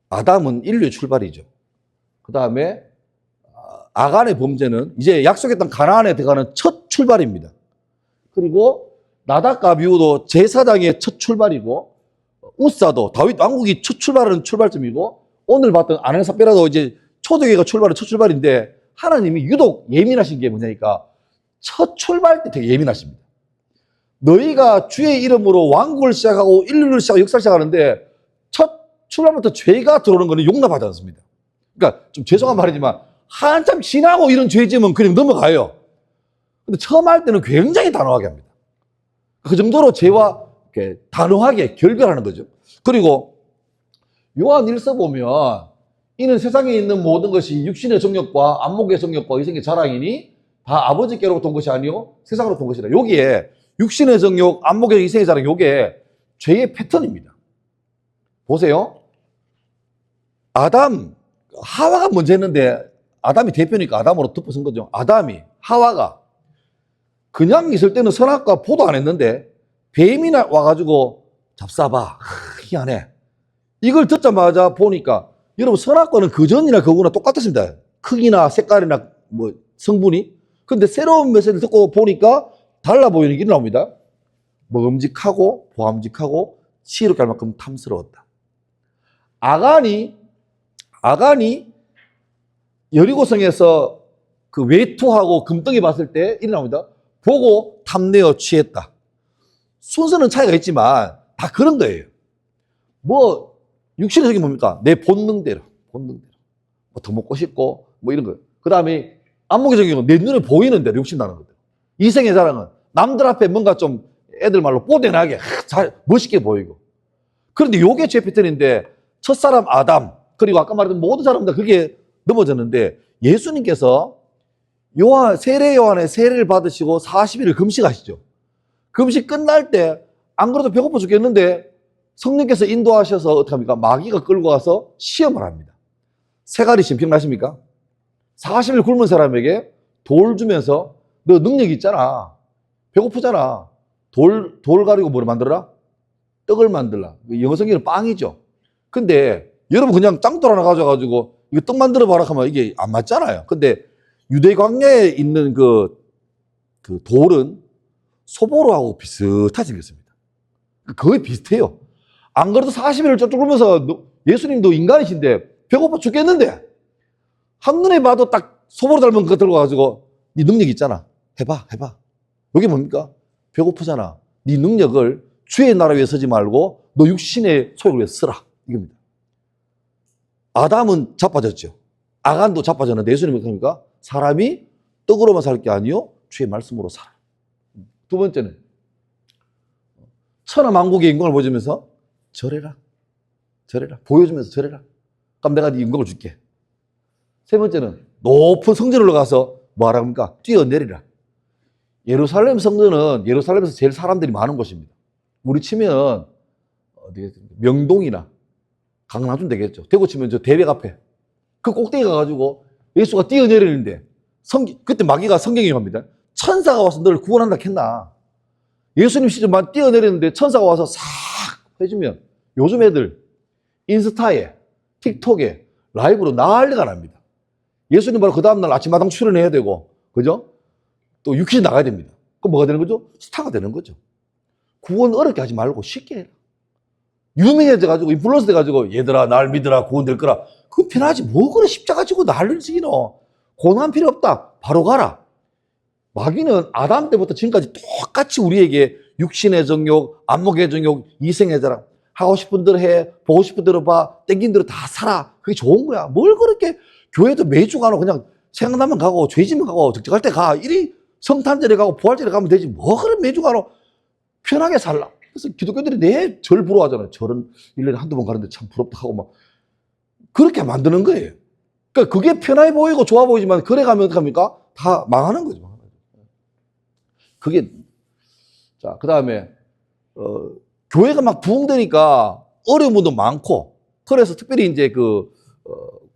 [SPEAKER 1] 아담은 인류의 출발이죠. 그 다음에 아간의 범죄는 이제 약속했던 가나안에 들어가는 첫 출발입니다. 그리고 나답과 아비후도 제사장의 첫 출발이고 우사도 다윗 왕국이 첫 출발하는 출발점이고 오늘 봤던 아넬사베라도 이제 초대교회가 출발은 첫 출발인데 하나님이 유독 예민하신 게 뭐냐니까 첫 출발 때 되게 예민하십니다. 너희가 주의 이름으로 왕국을 시작하고 인류를 시작하고 역사를 시작하는데 첫 출발부터 죄가 들어오는 거는 용납하지 않습니다. 그러니까 좀 죄송한 말이지만 한참 지나고 이런 죄 지으면 그냥 넘어가요. 근데 처음 할 때는 굉장히 단호하게 합니다. 그 정도로 죄와 이렇게 단호하게 결별하는 거죠. 그리고 요한 1서 보면 이는 세상에 있는 모든 것이 육신의 정욕과 안목의 정욕과 이생의 자랑이니 다 아버지께로부터 온 것이 아니요 세상으로부터 온 것이라. 여기에 육신의 정욕, 안목의 이생의 자랑, 요게 죄의 패턴입니다. 보세요. 아담, 하와가 먼저 했는데 아담이 대표니까 아담으로 덮어선 거죠. 아담이, 하와가 그냥 있을 때는 선악과 포도 안 했는데 뱀이 와가지고 잡숴봐. 희한해. 이걸 듣자마자 보니까 여러분 선악과는 그전이나 그거나 똑같았습니다. 크기나 색깔이나 뭐 성분이. 근데 새로운 메시지를 듣고 보니까 달라 보이는 게 나옵니다. 먹음직하고 보암직하고 치욕 갈 만큼 탐스러웠다. 아간이 여리고성에서 그 외투하고 금덩이 봤을 때 이래 나옵니다. 보고 탐내어 취했다. 순서는 차이가 있지만 다 그런 거예요. 뭐 육신의 적이 뭡니까? 내 본능대로 뭐 더 먹고 싶고 뭐 이런 거. 그 다음에 안목의 적은 내 눈에 보이는 대로 욕심나는 거죠. 이생의 자랑은 남들 앞에 뭔가 좀 애들 말로 뽀대나게 잘 멋있게 보이고. 그런데 요게 죄 패턴인데 첫사람 아담 그리고 아까 말했던 모든 사람들 그게 넘어졌는데 예수님께서 세례 요한의 세례를 받으시고 40일을 금식하시죠. 금식 끝날 때 안 그래도 배고파 죽겠는데 성령께서 인도하셔서 어떻게 합니까? 마귀가 끌고 가서 시험을 합니다. 세가리 시험 기억나십니까? 40일 굶은 사람에게 돌 주면서 너 능력 있잖아. 배고프잖아. 돌 가리고 뭘 만들어라? 떡을 만들라. 영어 성경은 빵이죠. 근데 여러분 그냥 짱돌 하나 가져가지고 이거 떡 만들어 봐라 하면 이게 안 맞잖아요. 근데 유대 광야에 있는 그 돌은 소보로하고 비슷하게 생겼습니다. 거의 비슷해요. 안 그래도 40일을 쫓쫓 굶으면서 예수님도 인간이신데 배고파 죽겠는데 한눈에 봐도 딱 소보로 닮은 그거 들고 가지고 네 능력 있잖아. 해봐. 이게 뭡니까? 배고프잖아. 네 능력을 주의 나라 위에 서지 말고 너 육신의 소욕을 위해 쓰라. 이겁니다. 아담은 자빠졌죠. 아간도 자빠졌는데 예수님은 그러니까 사람이 떡으로만 살 게 아니요 주의 말씀으로 살아. 두 번째는 천하만국의 영광을 보여주면서 절해라. 보여주면서 절해라. 그럼 내가 네 영광을 줄게. 세 번째는 높은 성전으로 가서 뭐하라 합니까? 뛰어내리라. 예루살렘 성전은 예루살렘에서 제일 사람들이 많은 곳입니다. 우리 치면 명동이나 강남쯤 되겠죠. 대구 치면 저 대백 앞에 그 꼭대기 가가지고 예수가 뛰어내리는데 그때 마귀가 성경에 합니다. 천사가 와서 너를 구원한다 했나? 예수님 시절만 뛰어내리는데 천사가 와서 싹 해주면 요즘 애들 인스타에 틱톡에 라이브로 난리가 납니다. 예수님 바로 그 다음날 아침마당 출연해야 되고 그죠? 또 육신이 나가야 됩니다. 그럼 뭐가 되는 거죠? 스타가 되는 거죠. 구원 어렵게 하지 말고 쉽게 해라. 유명해져가지고 인플루언서 돼가지고 얘들아 날 믿으라 구원 될 거라. 그거 편하지. 뭐 그래 십자가 지고 난리를 지기노. 고난 필요 없다. 바로 가라. 마귀는 아담 때부터 지금까지 똑같이 우리에게 육신의 정욕, 안목의 정욕, 이생의 자랑, 하고 싶은 대로 해, 보고 싶은 대로 봐, 땡긴 대로 다 살아. 그게 좋은 거야. 뭘 그렇게 교회도 매주 가노. 그냥 생각나면 가고 죄지면 가고 적적할 때 가. 이리 성탄절에 가고 부활절에 가면 되지. 뭐 그래 매주 가노. 편하게 살라. 그래서 기독교들이 내 절 부러워하잖아요. 절은 1년에 한두 번 가는데 참 부럽다 하고 막 그렇게 만드는 거예요. 그러니까 그게 편해 보이고 좋아 보이지만 그래 가면 어떡합니까? 다 망하는 거죠. 그게 자, 그다음에 교회가 막 부흥되니까 어려운 분도 많고 그래서 특별히 이제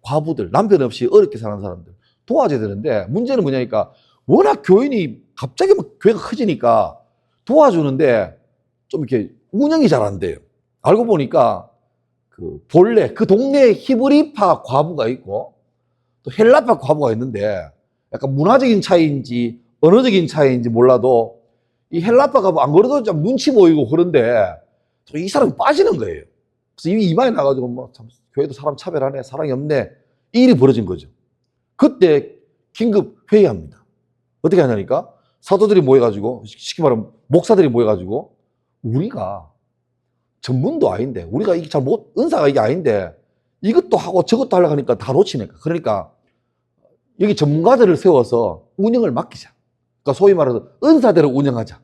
[SPEAKER 1] 과부들, 남편 없이 어렵게 사는 사람들 도와줘야 되는데 문제는 뭐냐니까 워낙 교인이 갑자기 막 교회가 커지니까 도와주는데 좀 이렇게 운영이 잘 안 돼요. 알고 보니까 본래 그 동네에 히브리파 과부가 있고 또 헬라파 과부가 있는데 약간 문화적인 차이인지 언어적인 차이인지 몰라도 이 헬라파 과부 안 그래도 좀 눈치 보이고 그런데 이 사람이 빠지는 거예요. 그래서 이미 이마에 나가지고 뭐 참 교회도 사람 차별하네, 사랑이 없네 이 일이 벌어진 거죠. 그때 긴급 회의합니다. 어떻게 하냐니까 사도들이 모여가지고 쉽게 말하면 목사들이 모여가지고 우리가 전문도 아닌데 우리가 이게 잘 못 은사가 이게 아닌데 이것도 하고 저것도 하려고 하니까 다 놓치니까 그러니까 여기 전문가들을 세워서 운영을 맡기자. 그러니까 소위 말해서 은사대로 운영하자.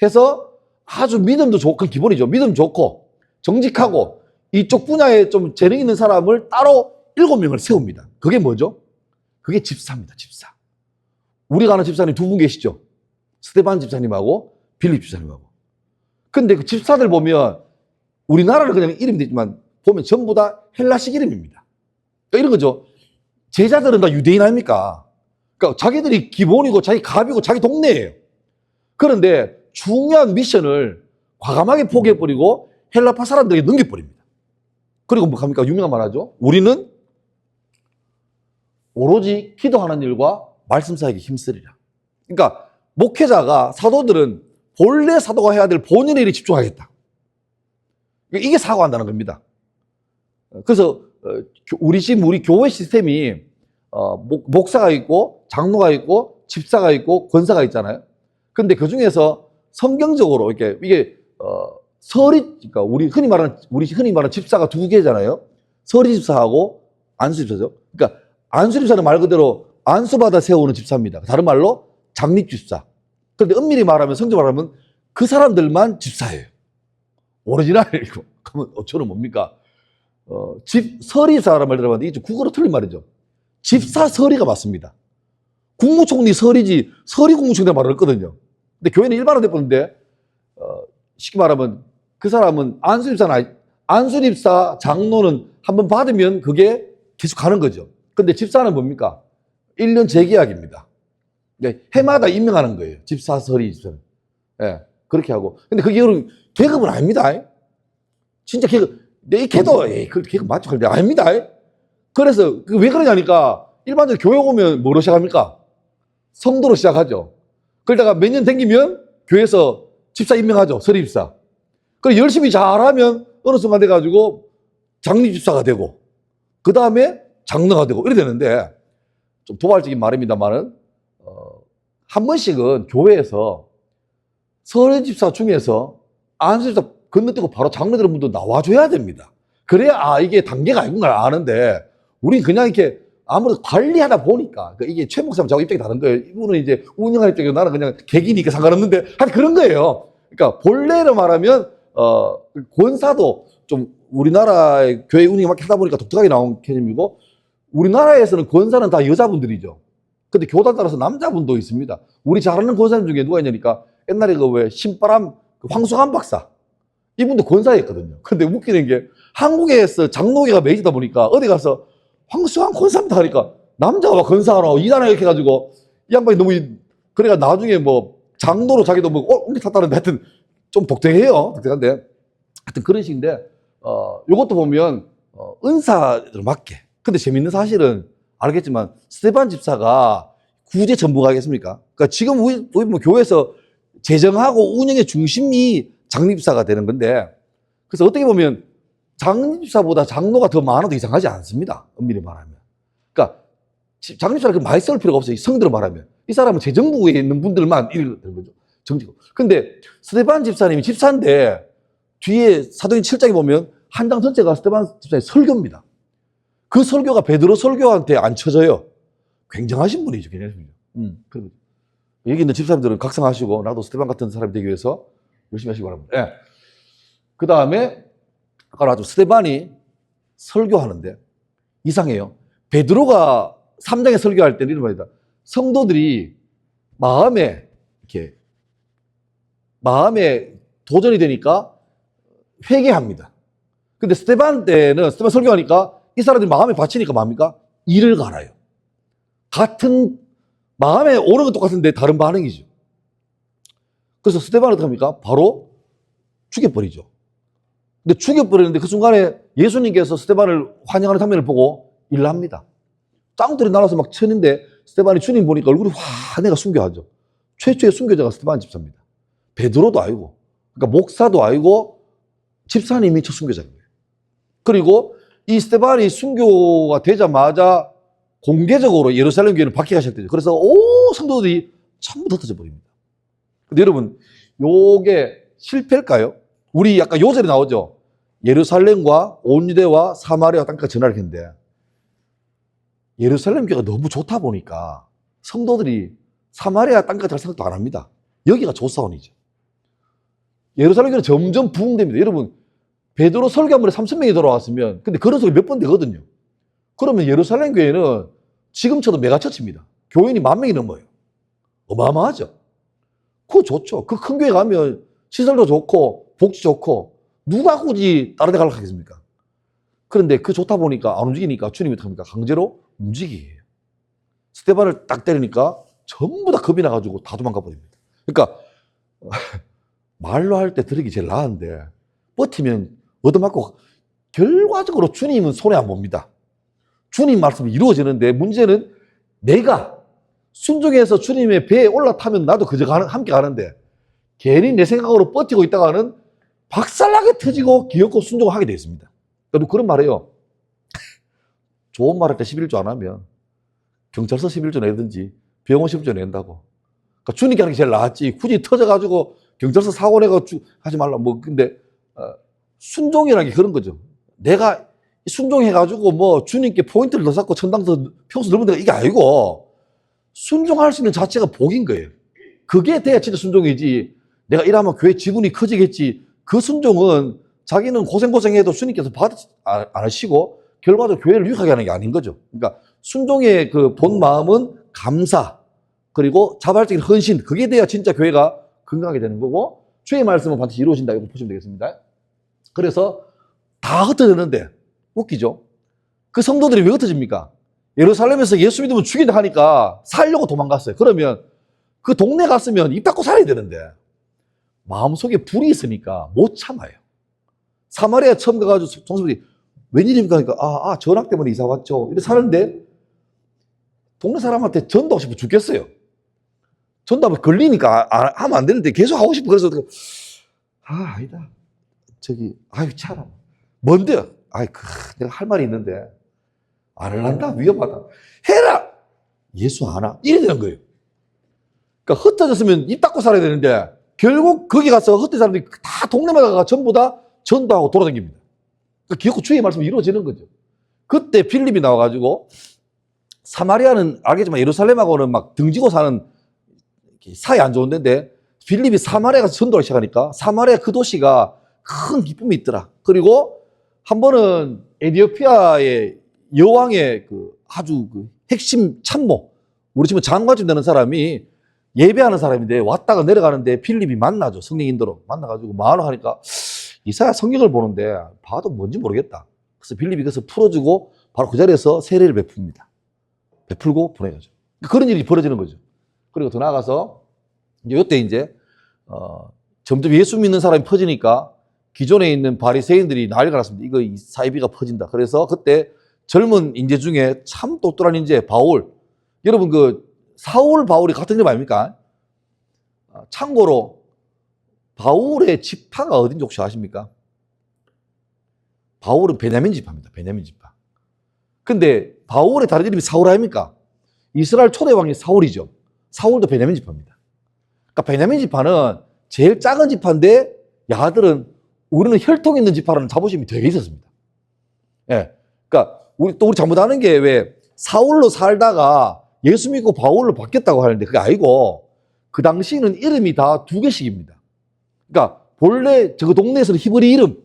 [SPEAKER 1] 해서 아주 믿음도 좋고 그건 기본이죠. 믿음 좋고 정직하고 이쪽 분야에 좀 재능 있는 사람을 따로 7명을 세웁니다. 그게 뭐죠? 그게 집사입니다. 집사. 우리가 아는 집사님 2분 계시죠? 스테반 집사님하고 빌립 집사님하고. 근데 그 집사들 보면 우리나라는 그냥 이름이 되지만 보면 전부 다 헬라식 이름입니다. 그러니까 이런 거죠. 제자들은 다 유대인 아닙니까? 그러니까 자기들이 기본이고 자기 갑이고 자기 동네예요. 그런데 중요한 미션을 과감하게 포기해버리고 헬라파 사람들에게 넘겨버립니다. 그리고 뭐 합니까? 유명한 말 하죠. 우리는 오로지 기도하는 일과 말씀 사역에 힘쓰리라. 그러니까 목회자가 사도들은 본래 사도가 해야 될 본인의 일에 집중하겠다. 이게 사고한다는 겁니다. 그래서 우리 교회 시스템이 목사가 있고 장로가 있고 집사가 있고 권사가 있잖아요. 근데 그 중에서 성경적으로 이게 그러니까 우리 흔히 말하는 집사가 2개잖아요. 서리 집사하고 안수 집사죠. 그러니까 안수 집사는 말 그대로 안수받아 세우는 집사입니다. 다른 말로 장립 집사. 그런데 엄밀히 말하면 성경 말하면 그 사람들만 집사예요. 오리지널이고. 그러면 저는 뭡니까? 서리사라는 말 들어봤는데 이게 국어로 틀린 말이죠. 집사 서리가 맞습니다. 국무총리 서리지 서리 국무총리가 말을 했거든요. 근데 교회는 일반화돼 버렸는데 쉽게 말하면 그 사람은 안수집사 장로는 한번 받으면 그게 계속 가는 거죠. 근데 집사는 뭡니까? 1년 재계약입니다. 네, 해마다 임명하는 거예요. 집사 서리 집사는. 네, 그렇게 하고. 근데 그게 계급은 아닙니다. 진짜 계급, 내 계도, 그 계급 맞죠? 근데 아닙니다. 그래서 왜 그러냐니까 일반적으로 교회 오면 뭐로 시작합니까? 성도로 시작하죠. 그러다가 몇 년 댕기면 교회에서 집사 임명하죠. 서리 집사. 그리고 열심히 잘하면 어느 순간 돼가지고 장립 집사가 되고 그 다음에 장로가 되고 이래 되는데 좀 도발적인 말입니다만은 한 번씩은 교회에서 서리 집사 중에서 안수 집사 건너뛰고 바로 장로 되는 분도 나와줘야 됩니다. 그래야 이게 단계가 아니구나 아는데 우린 그냥 이렇게 아무래도 관리하다 보니까 이게 최 목사님 저하고 입장이 다른 거예요. 이분은 이제 운영할 입장이고 나는 그냥 객이니까 상관없는데 하여튼 그런 거예요. 그러니까 본래로 말하면 권사도 좀 우리나라의 교회 운영을 막 하다 보니까 독특하게 나온 개념이고 우리나라에서는 권사는 다 여자분들이죠. 근데 교단 따라서 남자분도 있습니다. 우리 잘 아는 권사님 중에 누가 있냐니까 옛날에 왜 신바람 황수관 박사 이분도 권사였거든요. 근데 웃기는 게 한국에서 장로교가 매이다 보니까 어디 가서 황수관 권사입니다 하니까 남자가 권사하라고 이단을 이렇게 해가지고 이 양반이 너무 그래가 나중에 뭐 장로로 자기도 뭐 옮겨 탔다는데 하여튼 좀 독특해요. 독특한데 하여튼 그런 식인데 요것도 보면 은사를 맞게. 근데 재밌는 사실은 알겠지만 스테반 집사가 구제 전부가겠습니까? 그러니까 지금 우리 뭐 교회에서 재정하고 운영의 중심이 장립사가 되는 건데 그래서 어떻게 보면 장립사보다 장로가 더 많아도 이상하지 않습니다. 엄밀히 말하면. 그러니까 장립사를 많이 쓸 필요가 없어요. 성대로 말하면. 이 사람은 재정부에 있는 분들만 이런 거죠. 정치고. 근데 스테반 집사님이 집사인데 뒤에 사도행 7장에 보면 한 장 전체가 스테반 집사의 설교입니다. 그 설교가 베드로 설교한테 안 쳐져요. 굉장하신 분이죠. 굉장하신 분이죠. 여기 있는 집사님들은 각성하시고 나도 스테반 같은 사람이 되기 위해서 열심히 하시기 바랍니다. 예. 그 다음에 아까 나도 스테반이 설교하는데 이상해요. 베드로가 3장에 설교할 때는 이런 말이다. 성도들이 마음에 도전이 되니까 회개합니다. 근데 스테반 때는 스테반 설교하니까 이 사람들이 마음에 받치니까 뭡니까? 이를 갈아요. 같은 마음에 오는 건 똑같은데 다른 반응이죠. 그래서 스테반은 어떻게 합니까? 바로 죽여버리죠. 근데 죽여버리는데 그 순간에 예수님께서 스테반을 환영하는 장면을 보고 일납니다. 짱들이 날아서 막 치는데 스테반이 주님 보니까 얼굴이 환해가 순교하죠. 최초의 순교자가 스테반 집사입니다. 베드로도 아니고, 그러니까 목사도 아니고 집사님이 첫 순교자인 거예요. 그리고 이 스테반이 순교가 되자마자 공개적으로 예루살렘 교회를 박해가 시작되죠. 그래서 성도들이 전부 흩어져 버립니다. 근데 여러분, 요게 실패일까요? 우리 약간 요절이 나오죠. 예루살렘과 온 유대와 사마리아 땅까지 전화를 했는데 예루살렘 교회가 너무 좋다 보니까 성도들이 사마리아 땅까지 갈 생각도 안 합니다. 여기가 조사원이죠. 예루살렘 교회는 점점 부흥됩니다. 여러분, 베드로 설교 한 번에 3,000명이 돌아왔으면, 근데 그런 소리 몇 번 되거든요. 그러면 예루살렘 교회는 지금처럼 메가처치입니다. 교인이 10,000명이 넘어요. 어마어마하죠. 그거 좋죠. 그 큰 교회 가면 시설도 좋고 복지 좋고 누가 굳이 다른 데 가려고 하겠습니까? 그런데 그 좋다 보니까 안 움직이니까 주님이 어떻게 합니까? 강제로 움직이게 해요. 스테반을 딱 때리니까 전부 다 겁이 나가지고 다 도망가 버립니다. 그러니까 말로 할 때 들으기 제일 나은데 버티면 얻어맞고 결과적으로 주님은 손해 안 봅니다. 주님 말씀이 이루어지는데 문제는 내가 순종해서 주님의 배에 올라타면 나도 그저 함께 가는데 괜히 내 생각으로 버티고 있다가는 박살나게 터지고 기어코 순종을 하게 되어 있습니다. 여러분 그런 말이에요. 좋은 말 할 때 11조 안 하면 경찰서 11조 내든지 병원 11조 낸다고. 그러니까 주님께 하는 게 제일 낫지. 굳이 터져가지고 경찰서 사고 내가 하지 말라. 뭐 근데 순종이라는 게 그런 거죠. 내가 순종해가지고 뭐 주님께 포인트를 더 쌓고 천당서 평수 넓은 데가 이게 아니고 순종할 수 있는 자체가 복인 거예요. 그게 돼야 진짜 순종이지. 내가 이러면 교회 지분이 커지겠지. 그 순종은 자기는 고생해도 주님께서 안 하시고 결과적으로 교회를 유익하게 하는 게 아닌 거죠. 그러니까 순종의 그 본 마음은 감사 그리고 자발적인 헌신 그게 돼야 진짜 교회가 건강하게 되는 거고 주의 말씀은 반드시 이루어진다 이렇게 보시면 되겠습니다. 그래서 다 흩어졌는데 웃기죠. 그 성도들이 왜 흩어집니까? 예루살렘에서 예수 믿으면 죽인다 하니까 살려고 도망갔어요. 그러면 그 동네 갔으면 입 닫고 살아야 되는데 마음속에 불이 있으니까 못 참아요. 사마리아 처음 가가지고 성도들이 웬일입니까? 그러니까 전학 때문에 이사 왔죠. 이렇게 사는데 동네 사람한테 전도하고 싶어 죽겠어요. 전도하면 걸리니까 하면 안 되는데 계속 하고 싶어. 그래서 아니다. 참 뭔데? 내가 할 말이 있는데 안 할란다? 위험하다. 해라! 예수 하나? 이래 되는 거예요. 그러니까 흩어졌으면 입 닫고 살아야 되는데 결국 거기 가서 흩어진 사람들이 다 동네마다 전부 다 전도하고 돌아다닙니다. 그러니까 기어코 주의 말씀이 이루어지는 거죠. 그때 필립이 나와가지고 사마리아는 알겠지만 예루살렘하고는 막 등지고 사는 사이 안 좋은 데인데 필립이 사마리아 가서 전도를 시작하니까 사마리아 그 도시가 큰 기쁨이 있더라. 그리고 한 번은 에티오피아의 여왕의 아주 핵심 참모, 우리 지금 장관쯤 되는 사람이 예배하는 사람인데 왔다가 내려가는데 필립이 만나죠. 성령 인도로 만나가지고 말을 하니까 이사야 성경을 보는데 봐도 뭔지 모르겠다. 그래서 필립이 그래서 풀어주고 바로 그 자리에서 세례를 베풉니다. 베풀고 보내가죠. 그런 일이 벌어지는 거죠. 그리고 더 나아가서 이때 이제 점점 예수 믿는 사람이 퍼지니까 기존에 있는 바리새인들이 난리가 났습니다. 이거 사이비가 퍼진다. 그래서 그때 젊은 인재 중에 참 똑똑한 인재 바울. 여러분 사울 바울이 같은 이름 아닙니까? 참고로 바울의 지파가 어딘지 혹시 아십니까? 바울은 베냐민 지파입니다. 베냐민 지파. 근데 바울의 다른 이름이 사울 아닙니까? 이스라엘 초대 왕이 사울이죠. 사울도 베냐민 지파입니다. 그러니까 베냐민 지파는 제일 작은 지파인데 야들은 우리는 혈통 있는 지파라는 자부심이 되게 있었습니다. 예. 그러니까 우리 잘못 아는 게 왜 사울로 살다가 예수 믿고 바울로 바뀌었다고 하는데 그게 아니고 그 당시에는 이름이 다 두 개씩입니다. 그러니까 본래 저 동네에서는 히브리 이름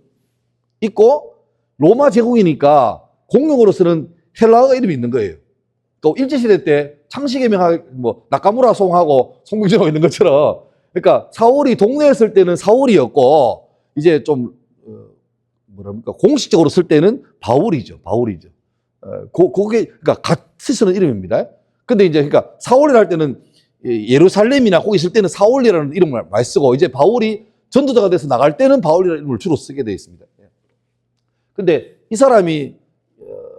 [SPEAKER 1] 있고 로마 제국이니까 공용으로 쓰는 헬라어 이름이 있는 거예요. 또 일제시대 때 창시개명 뭐 나카무라 송하고 송병준하고 있는 것처럼 그러니까 사울이 동네에 쓸 때는 사울이었고 이제 좀 뭐랍니까 공식적으로 쓸 때는 바울이죠. 바울이죠. 그게 그러니까 같이 쓰는 이름입니다. 근데 이제 그러니까 사울이라 할 때는 예루살렘이나 거기 있을 때는 사울이라는 이름을 많이 쓰고 이제 바울이 전도자가 돼서 나갈 때는 바울이라는 이름을 주로 쓰게 되어 있습니다. 근데 이 사람이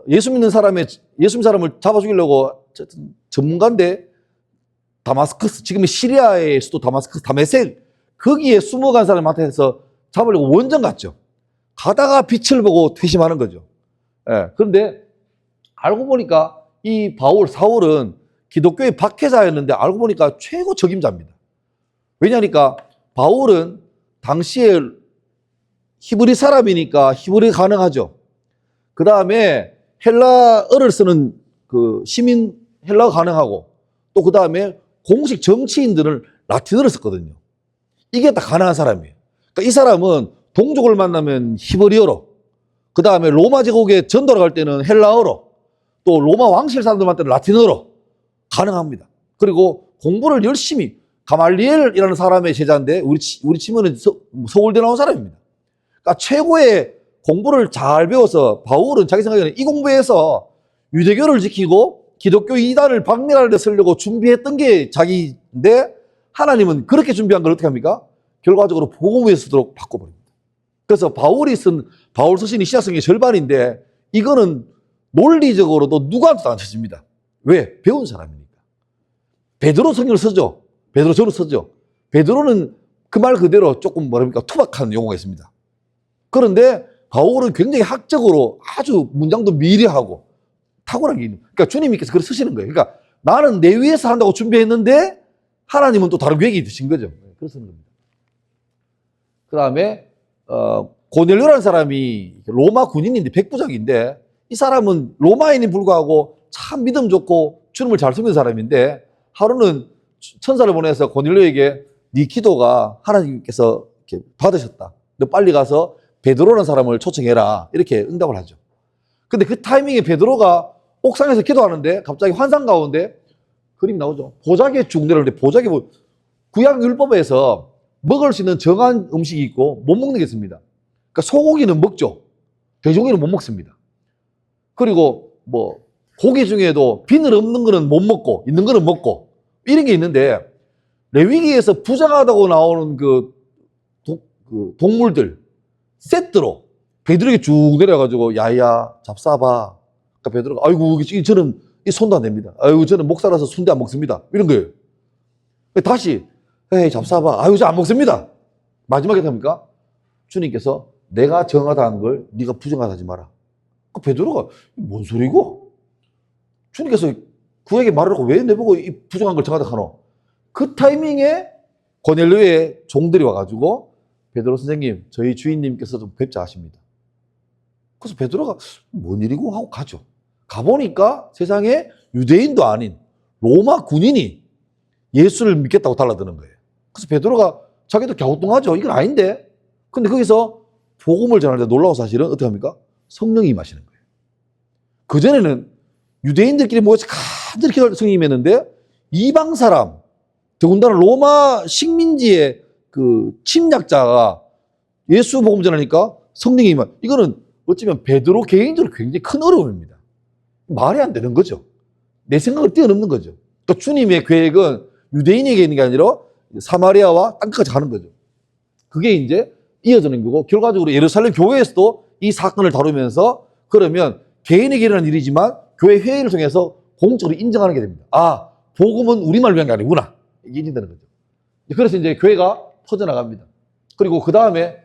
[SPEAKER 1] 예수 믿는 사람을 잡아 죽이려고 전문가인데 다마스커스, 지금의 시리아의 수도 다마스커스, 다메섹 거기에 숨어간 사람한테서 잡으려고 원정 갔죠. 가다가 빛을 보고 퇴심하는 거죠. 예, 그런데 알고 보니까 이 사울은 기독교의 박해자였는데 알고 보니까 최고 적임자입니다. 왜냐니까 바울은 당시에 히브리 사람이니까 히브리 가능하죠. 그 다음에 헬라어를 쓰는 그 시민 헬라어 가능하고 또 그 다음에 공식 정치인들을 라틴어를 썼거든요. 이게 다 가능한 사람이에요. 그러니까 이 사람은 동족을 만나면 히브리어로 그 다음에 로마 제국에 전도를 갈 때는 헬라어로 또 로마 왕실 사람들한테는 라틴어로 가능합니다. 그리고 공부를 열심히 가말리엘이라는 사람의 제자인데 우리 친구는 서울대 나온 사람입니다. 그러니까 최고의 공부를 잘 배워서 바울은 자기 생각에는 이 공부에서 유대교를 지키고 기독교 이단을 박멸할 때 쓰려고 준비했던 게 자기인데 하나님은 그렇게 준비한 걸 어떻게 합니까? 결과적으로 복음에 쓰도록 바꿔버립니다. 그래서 바울 서신이 신약성의 절반인데 이거는 논리적으로도 누구한테도 안 쳐집니다. 왜? 배운 사람이니까. 베드로 성경을 쓰죠. 베드로 저를 쓰죠. 베드로는 그 말 그대로 조금 투박한 용어가 있습니다. 그런데 바울은 굉장히 학적으로 아주 문장도 미리하고 탁월한 게 있는. 그러니까 주님께서 그걸 쓰시는 거예요. 그러니까 나는 내 위해서 한다고 준비했는데 하나님은 또 다른 계획이 있으신 거죠. 그래서 쓰는 겁니다. 그 다음에 고넬료라는 사람이 로마 군인인데 백부장인데 이 사람은 로마인이 불구하고 참 믿음 좋고 주님을 잘 섬기는 사람인데 하루는 천사를 보내서 고넬료에게 네 기도가 하나님께서 이렇게 받으셨다. 너 빨리 가서 베드로라는 사람을 초청해라. 이렇게 응답을 하죠. 근데 그 타이밍에 베드로가 옥상에서 기도하는데 갑자기 환상 가운데 그림이 나오죠. 보자기에 쭉 내려오는데 보자기 구약 율법에서 먹을 수 있는 정한 음식이 있고 못 먹는 게 있습니다. 그러니까 소고기는 먹죠. 돼지고기는 못 먹습니다. 그리고 뭐 고기 중에도 비늘 없는 거는 못 먹고 있는 거는 먹고 이런 게 있는데 레위기에서 부정하다고 나오는 그 동물들 세트로 베드로에게 쭉 내려가지고 야야 잡사봐. 그러니까 베드로가 아이고 저는 이 손도 안 냅니다. 아이고 저는 목사라서 순대 안 먹습니다. 이런 거예요. 다시 에이 잡사봐. 아이고 저 안 먹습니다. 마지막에 합니까? 주님께서 내가 정하다 한 걸 네가 부정하다 하지 마라. 그 베드로가 뭔 소리고? 주님께서 그에게 말을 하고 왜 내보고 이 부정한 걸 정하다 하노? 그 타이밍에 고넬료의 종들이 와가지고 베드로 선생님 저희 주인님께서 좀 뵙자 하십니다. 그래서 베드로가 뭔 일이고 하고 가죠. 가보니까 세상에 유대인도 아닌 로마 군인이 예수를 믿겠다고 달라드는 거예요. 그래서 베드로가 자기도 갸우뚱하죠. 이건 아닌데. 근데 거기서 복음을 전할 때 놀라운 사실은 어떻게 합니까? 성령이 임하시는 거예요. 그전에는 유대인들끼리 모여서 간절히 기도할 때 성령이 임했는데 이방 사람, 더군다나 로마 식민지의 그 침략자가 예수 복음 전하니까 성령이 임한. 이거는 어쩌면 베드로 개인적으로 굉장히 큰 어려움입니다. 말이 안 되는 거죠. 내 생각을 뛰어넘는 거죠. 또 주님의 계획은 유대인에게 있는 게 아니라 사마리아와 땅끝까지 가는 거죠. 그게 이제 이어지는 거고 결과적으로 예루살렘 교회에서도 이 사건을 다루면서 그러면 개인에게 일어난 일이지만 교회 회의를 통해서 공적으로 인정하는 게 됩니다. 아, 복음은 우리말 위한 게 아니구나. 이게 인정되는 거죠. 그래서 이제 교회가 퍼져나갑니다. 그리고 그 다음에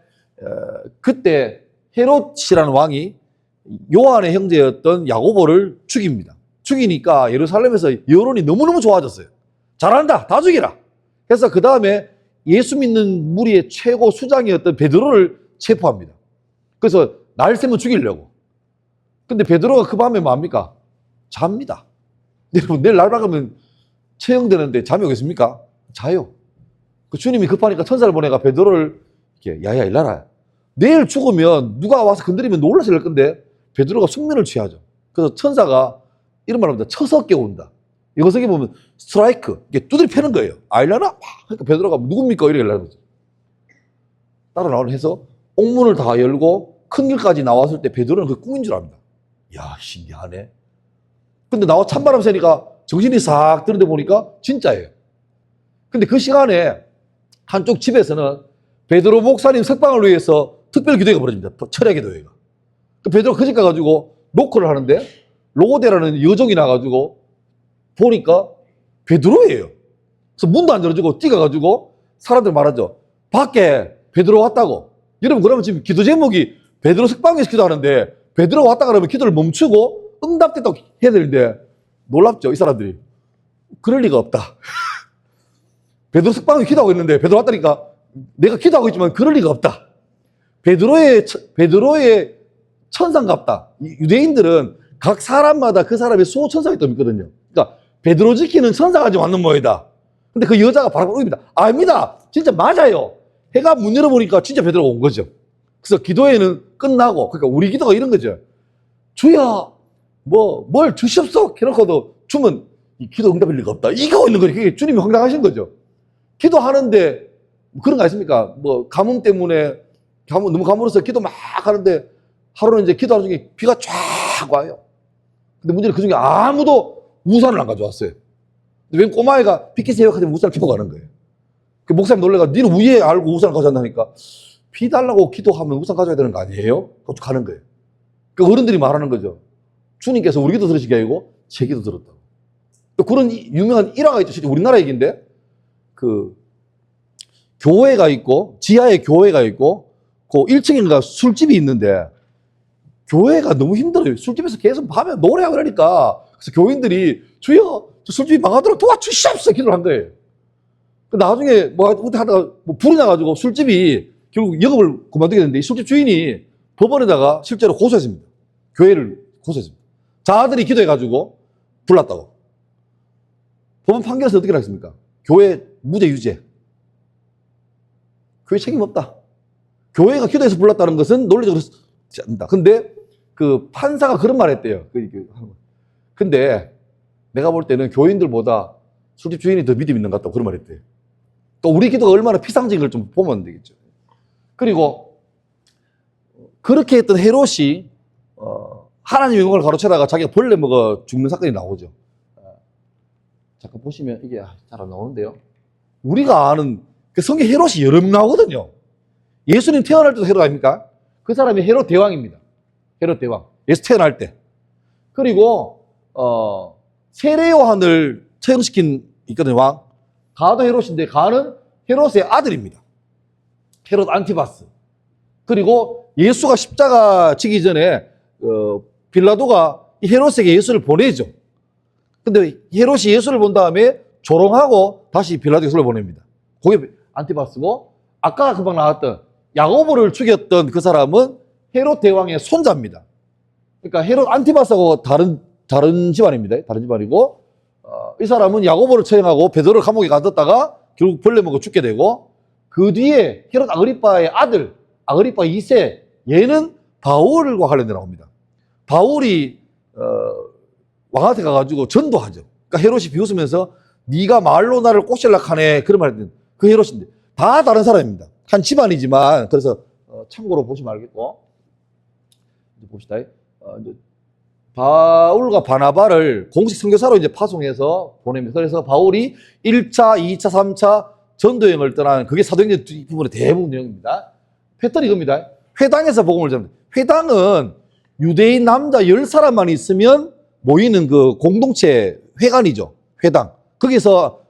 [SPEAKER 1] 그때 헤롯이라는 왕이 요한의 형제였던 야고보를 죽입니다. 죽이니까 예루살렘에서 여론이 너무너무 좋아졌어요. 잘한다, 다 죽이라. 그래서 그 다음에 예수 믿는 무리의 최고 수장이었던 베드로를 체포합니다. 그래서 날 새면 죽이려고. 근데 베드로가 그 밤에 뭐합니까? 잡니다. 여러분, 내일 날 밝으면 처형되는데 잠이 오겠습니까? 자요. 그 주님이 급하니까 천사를 보내가 베드로를 이렇게 야야 일나라. 내일 죽으면 누가 와서 건드리면 놀라서 이럴 건데 베드로가 숙면을 취하죠. 그래서 천사가 이런 말 합니다. 쳐서 깨운다. 이것에 보면 스트라이크, 이게 두드려 패는 거예요. 알려나? 그러니까 베드로가 누굽니까? 이렇게 하려는 거죠. 따라 나오려 해서 옥문을 다 열고 큰 길까지 나왔을 때 베드로는 그게 꿈인 줄 압니다. 야, 신기하네. 근데 나와 찬바람 쐬니까 정신이 싹 드는데 보니까 진짜예요. 근데 그 시간에 한쪽 집에서는 베드로 목사님 석방을 위해서 특별 기도회가 벌어집니다. 철야 기도회가. 베드로가 그 집 가가지고 노크를 하는데 로고데라는 여종이 나가지고 보니까 베드로예요. 그래서 문도 안 열어주고 뛰어가지고 사람들 말하죠. 밖에 베드로 왔다고. 여러분, 그러면 지금 기도 제목이 베드로 석방을 위해서 기도하는데 베드로가 왔다 그러면 기도를 멈추고 응답됐다고 해야 되는데 놀랍죠, 이 사람들이. 그럴 리가 없다. 베드로 석방을 위해서 기도하고 있는데 베드로 왔다니까 내가 기도하고 있지만 그럴 리가 없다. 베드로의 천상갑다. 유대인들은 각 사람마다 그 사람의 수호 천사가 있다고 믿거든요. 그러니까 베드로 지키는 천사가 지금 왔는 모양이다. 근데 그 여자가 바로 그럽니다. 아닙니다. 진짜 맞아요. 해가 문 열어보니까 진짜 베드로가 온 거죠. 그래서 기도회는 끝나고, 그러니까 우리 기도가 이런 거죠. 주야, 뭘 주시옵소? 해놓고도 주면 이 기도 응답일 리가 없다. 이거 있는 거니. 그게 주님이 황당하신 거죠. 기도하는데 그런 거 아십니까? 가뭄 때문에 너무 가물어서 기도 막 하는데 하루는 이제 기도하는 중에 비가 쫙 와요. 근데 문제는 그 중에 아무도 우산을 안 가져왔어요. 웬 꼬마애가 비키세요 하더니 우산을 피고 가는 거예요. 그 목사님 놀래가 니는 위에 알고 우산을 가져왔다니까 비 달라고 기도하면 우산 가져야 되는 거 아니에요? 그것도 가는 거예요. 그 어른들이 말하는 거죠. 주님께서 우리 기도 들으신 게 아니고 제 기도 들었다고. 또 그런 유명한 일화가 있죠. 실제 우리나라 얘기인데 그 교회가 있고 지하에 교회가 있고 그 1층인가 술집이 있는데 교회가 너무 힘들어요. 술집에서 계속 밤에 노래하고 그러니까 그래서 교인들이 주여 저 술집이 망하도록 도와주시옵소서 기도를 한 거예요. 나중에 어떻게 하다가 불이 나가지고 술집이 결국 영업을 그만두게 됐는데 이 술집 주인이 법원에다가 실제로 고소했습니다. 교회를 고소했습니다. 자아들이 기도해가지고 불났다고. 법원 판결에서 어떻게 나겠습니까? 교회 무죄 유죄. 교회 책임 없다. 교회가 기도해서 불났다는 것은 논리적으로 않는다. 근데 그 판사가 그런 말 했대요. 근데 내가 볼 때는 교인들보다 술집 주인이 더 믿음 있는 것 같다고 그런 말 했대요. 또 우리 기도가 얼마나 피상적인 걸 좀 보면 되겠죠. 그리고 그렇게 했던 헤롯이 하나님의 영광을 가로채다가 자기가 벌레 먹어 죽는 사건이 나오죠. 잠깐 보시면 이게 잘 안 나오는데요. 우리가 아는 그 성경 헤롯이 여러 명 나오거든요. 예수님 태어날 때도 헤롯 아닙니까? 그 사람이 헤롯 대왕입니다. 헤롯 대왕. 예수 태어날 때. 그리고 세례 요한을 처형시킨 있거든요. 왕. 가도 헤롯인데 가는 헤롯의 아들입니다. 헤롯 안티바스. 그리고 예수가 십자가 지기 전에 빌라도가 헤롯에게 예수를 보내죠. 근데 헤롯이 예수를 본 다음에 조롱하고 다시 빌라도 예수를 보냅니다. 그게 안티바스고 아까 금방 나왔던 야고보를 죽였던 그 사람은 헤롯 대왕의 손자입니다. 그러니까 헤롯 안티바스하고 다른 집안입니다. 다른 집안이고 이 사람은 야고보를 처형하고 베드로를 감옥에 가뒀다가 결국 벌레 먹어 죽게 되고 그 뒤에 헤롯 아그리빠의 아들 아그리빠 2세 얘는 바울과 관련돼 나옵니다. 바울이 왕한테 가가지고 전도하죠. 그러니까 헤롯이 비웃으면서 네가 말로 나를 꼬실락하네 그런 말 했는데 그 헤롯인데 다 다른 사람입니다. 한 집안이지만 그래서 참고로 보시면 알겠고 이제 봅시다. 바울과 바나바를 공식 선교사로 이제 파송해서 보냅니다. 그래서 바울이 1차, 2차, 3차 전도여행을 떠나는 그게 사도행전 뒷부분의 대부분 내용입니다. 패턴이 이겁니다. 회당에서 복음을 전합니다. 회당은 유대인 남자 10사람만 있으면 모이는 그 공동체 회관이죠. 회당. 거기서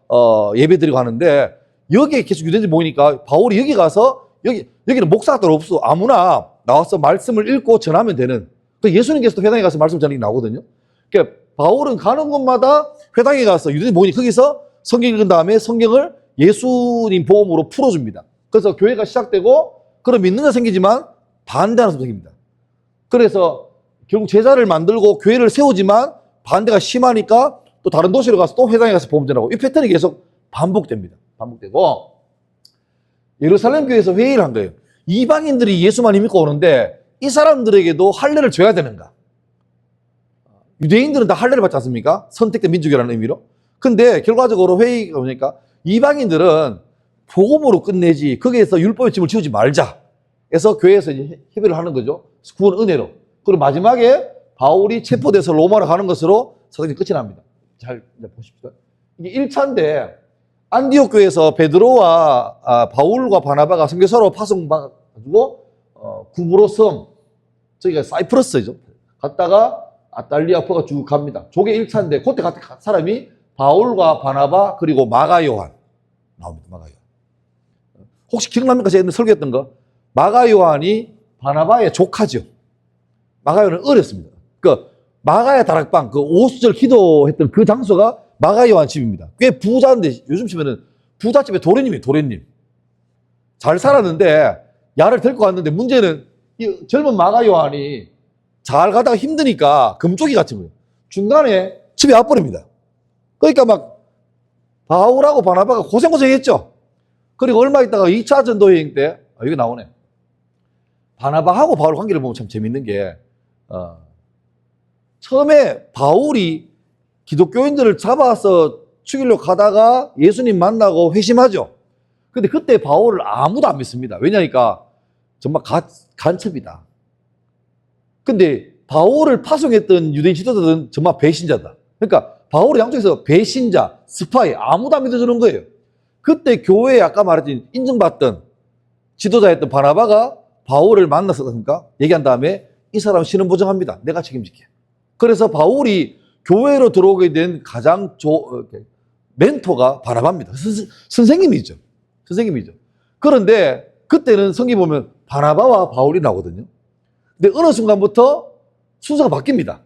[SPEAKER 1] 예배 드리고 하는데 여기에 계속 유대인들이 모이니까 바울이 여기 가서 여기는 목사가 따로 없어. 아무나 나와서 말씀을 읽고 전하면 되는. 그 예수님께서도 회당에 가서 말씀 전하기 나오거든요. 그러니까 바울은 가는 곳마다 회당에 가서 유대인 모이니 거기서 성경 읽은 다음에 성경을 예수님 복음으로 풀어줍니다. 그래서 교회가 시작되고 그런 믿는 자 생기지만 반대하는 사람 생깁니다. 그래서 결국 제자를 만들고 교회를 세우지만 반대가 심하니까 또 다른 도시로 가서 또 회당에 가서 복음 전하고 이 패턴이 계속 반복됩니다. 반복되고 예루살렘 교회에서 회의를 한 거예요. 이방인들이 예수만 믿고 오는데 이 사람들에게도 할례를 줘야 되는가? 유대인들은 다 할례를 받지 않습니까? 선택된 민족이라는 의미로. 근데 결과적으로 회의가 오니까 이방인들은 복음으로 끝내지 거기에서 율법의 짐을 지우지 말자 해서 교회에서 이제 협의를 하는 거죠. 구원 은혜로. 그리고 마지막에 바울이 체포돼서 로마로 가는 것으로 사도행전 끝이 납니다. 잘 보십시오. 이게 1차인데 안디옥 교회에서 베드로와 바울과 바나바가 선교사로 파송받아가지고 구브로 섬, 저기가 사이프러스죠. 갔다가 아탈리아포가 쭉 갑니다. 저게 1차인데 그때 갔던 사람이 바울과 바나바 그리고 마가 요한 나옵니다. 마가 요한. 혹시 기억납니까? 제가 옛날에 설교했던 거. 마가 요한이 바나바의 조카죠. 마가 요한은 어렸습니다. 그 마가의 다락방, 그 오수절 기도했던 그 장소가 마가 요한 집입니다. 꽤 부자인데 요즘 치면은 부잣집의 도련님이에요. 도련님. 잘 살았는데 야를 데리고 갔는데 문제는 이 젊은 마가 요한이 잘 가다가 힘드니까 금쪽이 갇힌 거예요. 중간에 집에 와버립니다. 그러니까 막 바울하고 바나바가 고생했죠. 그리고 얼마 있다가 2차 전도 여행 때 여기 나오네. 바나바하고 바울 관계를 보면 참 재밌는 게 처음에 바울이 기독교인들을 잡아서 죽이려고 가다가 예수님 만나고 회심하죠. 근데 그때 바울을 아무도 안 믿습니다. 왜냐니까 정말 간첩이다. 근데 바울을 파송했던 유대인 지도자들은 정말 배신자다. 그러니까 바울의 양쪽에서 배신자, 스파이 아무도 안 믿어주는 거예요. 그때 교회에 아까 말했던 인정받던 지도자였던 바나바가 바울을 만나서 얘기한 다음에 이 사람 신원 보정합니다. 내가 책임질게. 그래서 바울이 교회로 들어오게 된 가장 멘토가 바나바입니다. 선생님이죠. 선생님이죠. 그런데 그때는 성경 보면 바나바와 바울이 나오거든요. 근데 어느 순간부터 순서가 바뀝니다.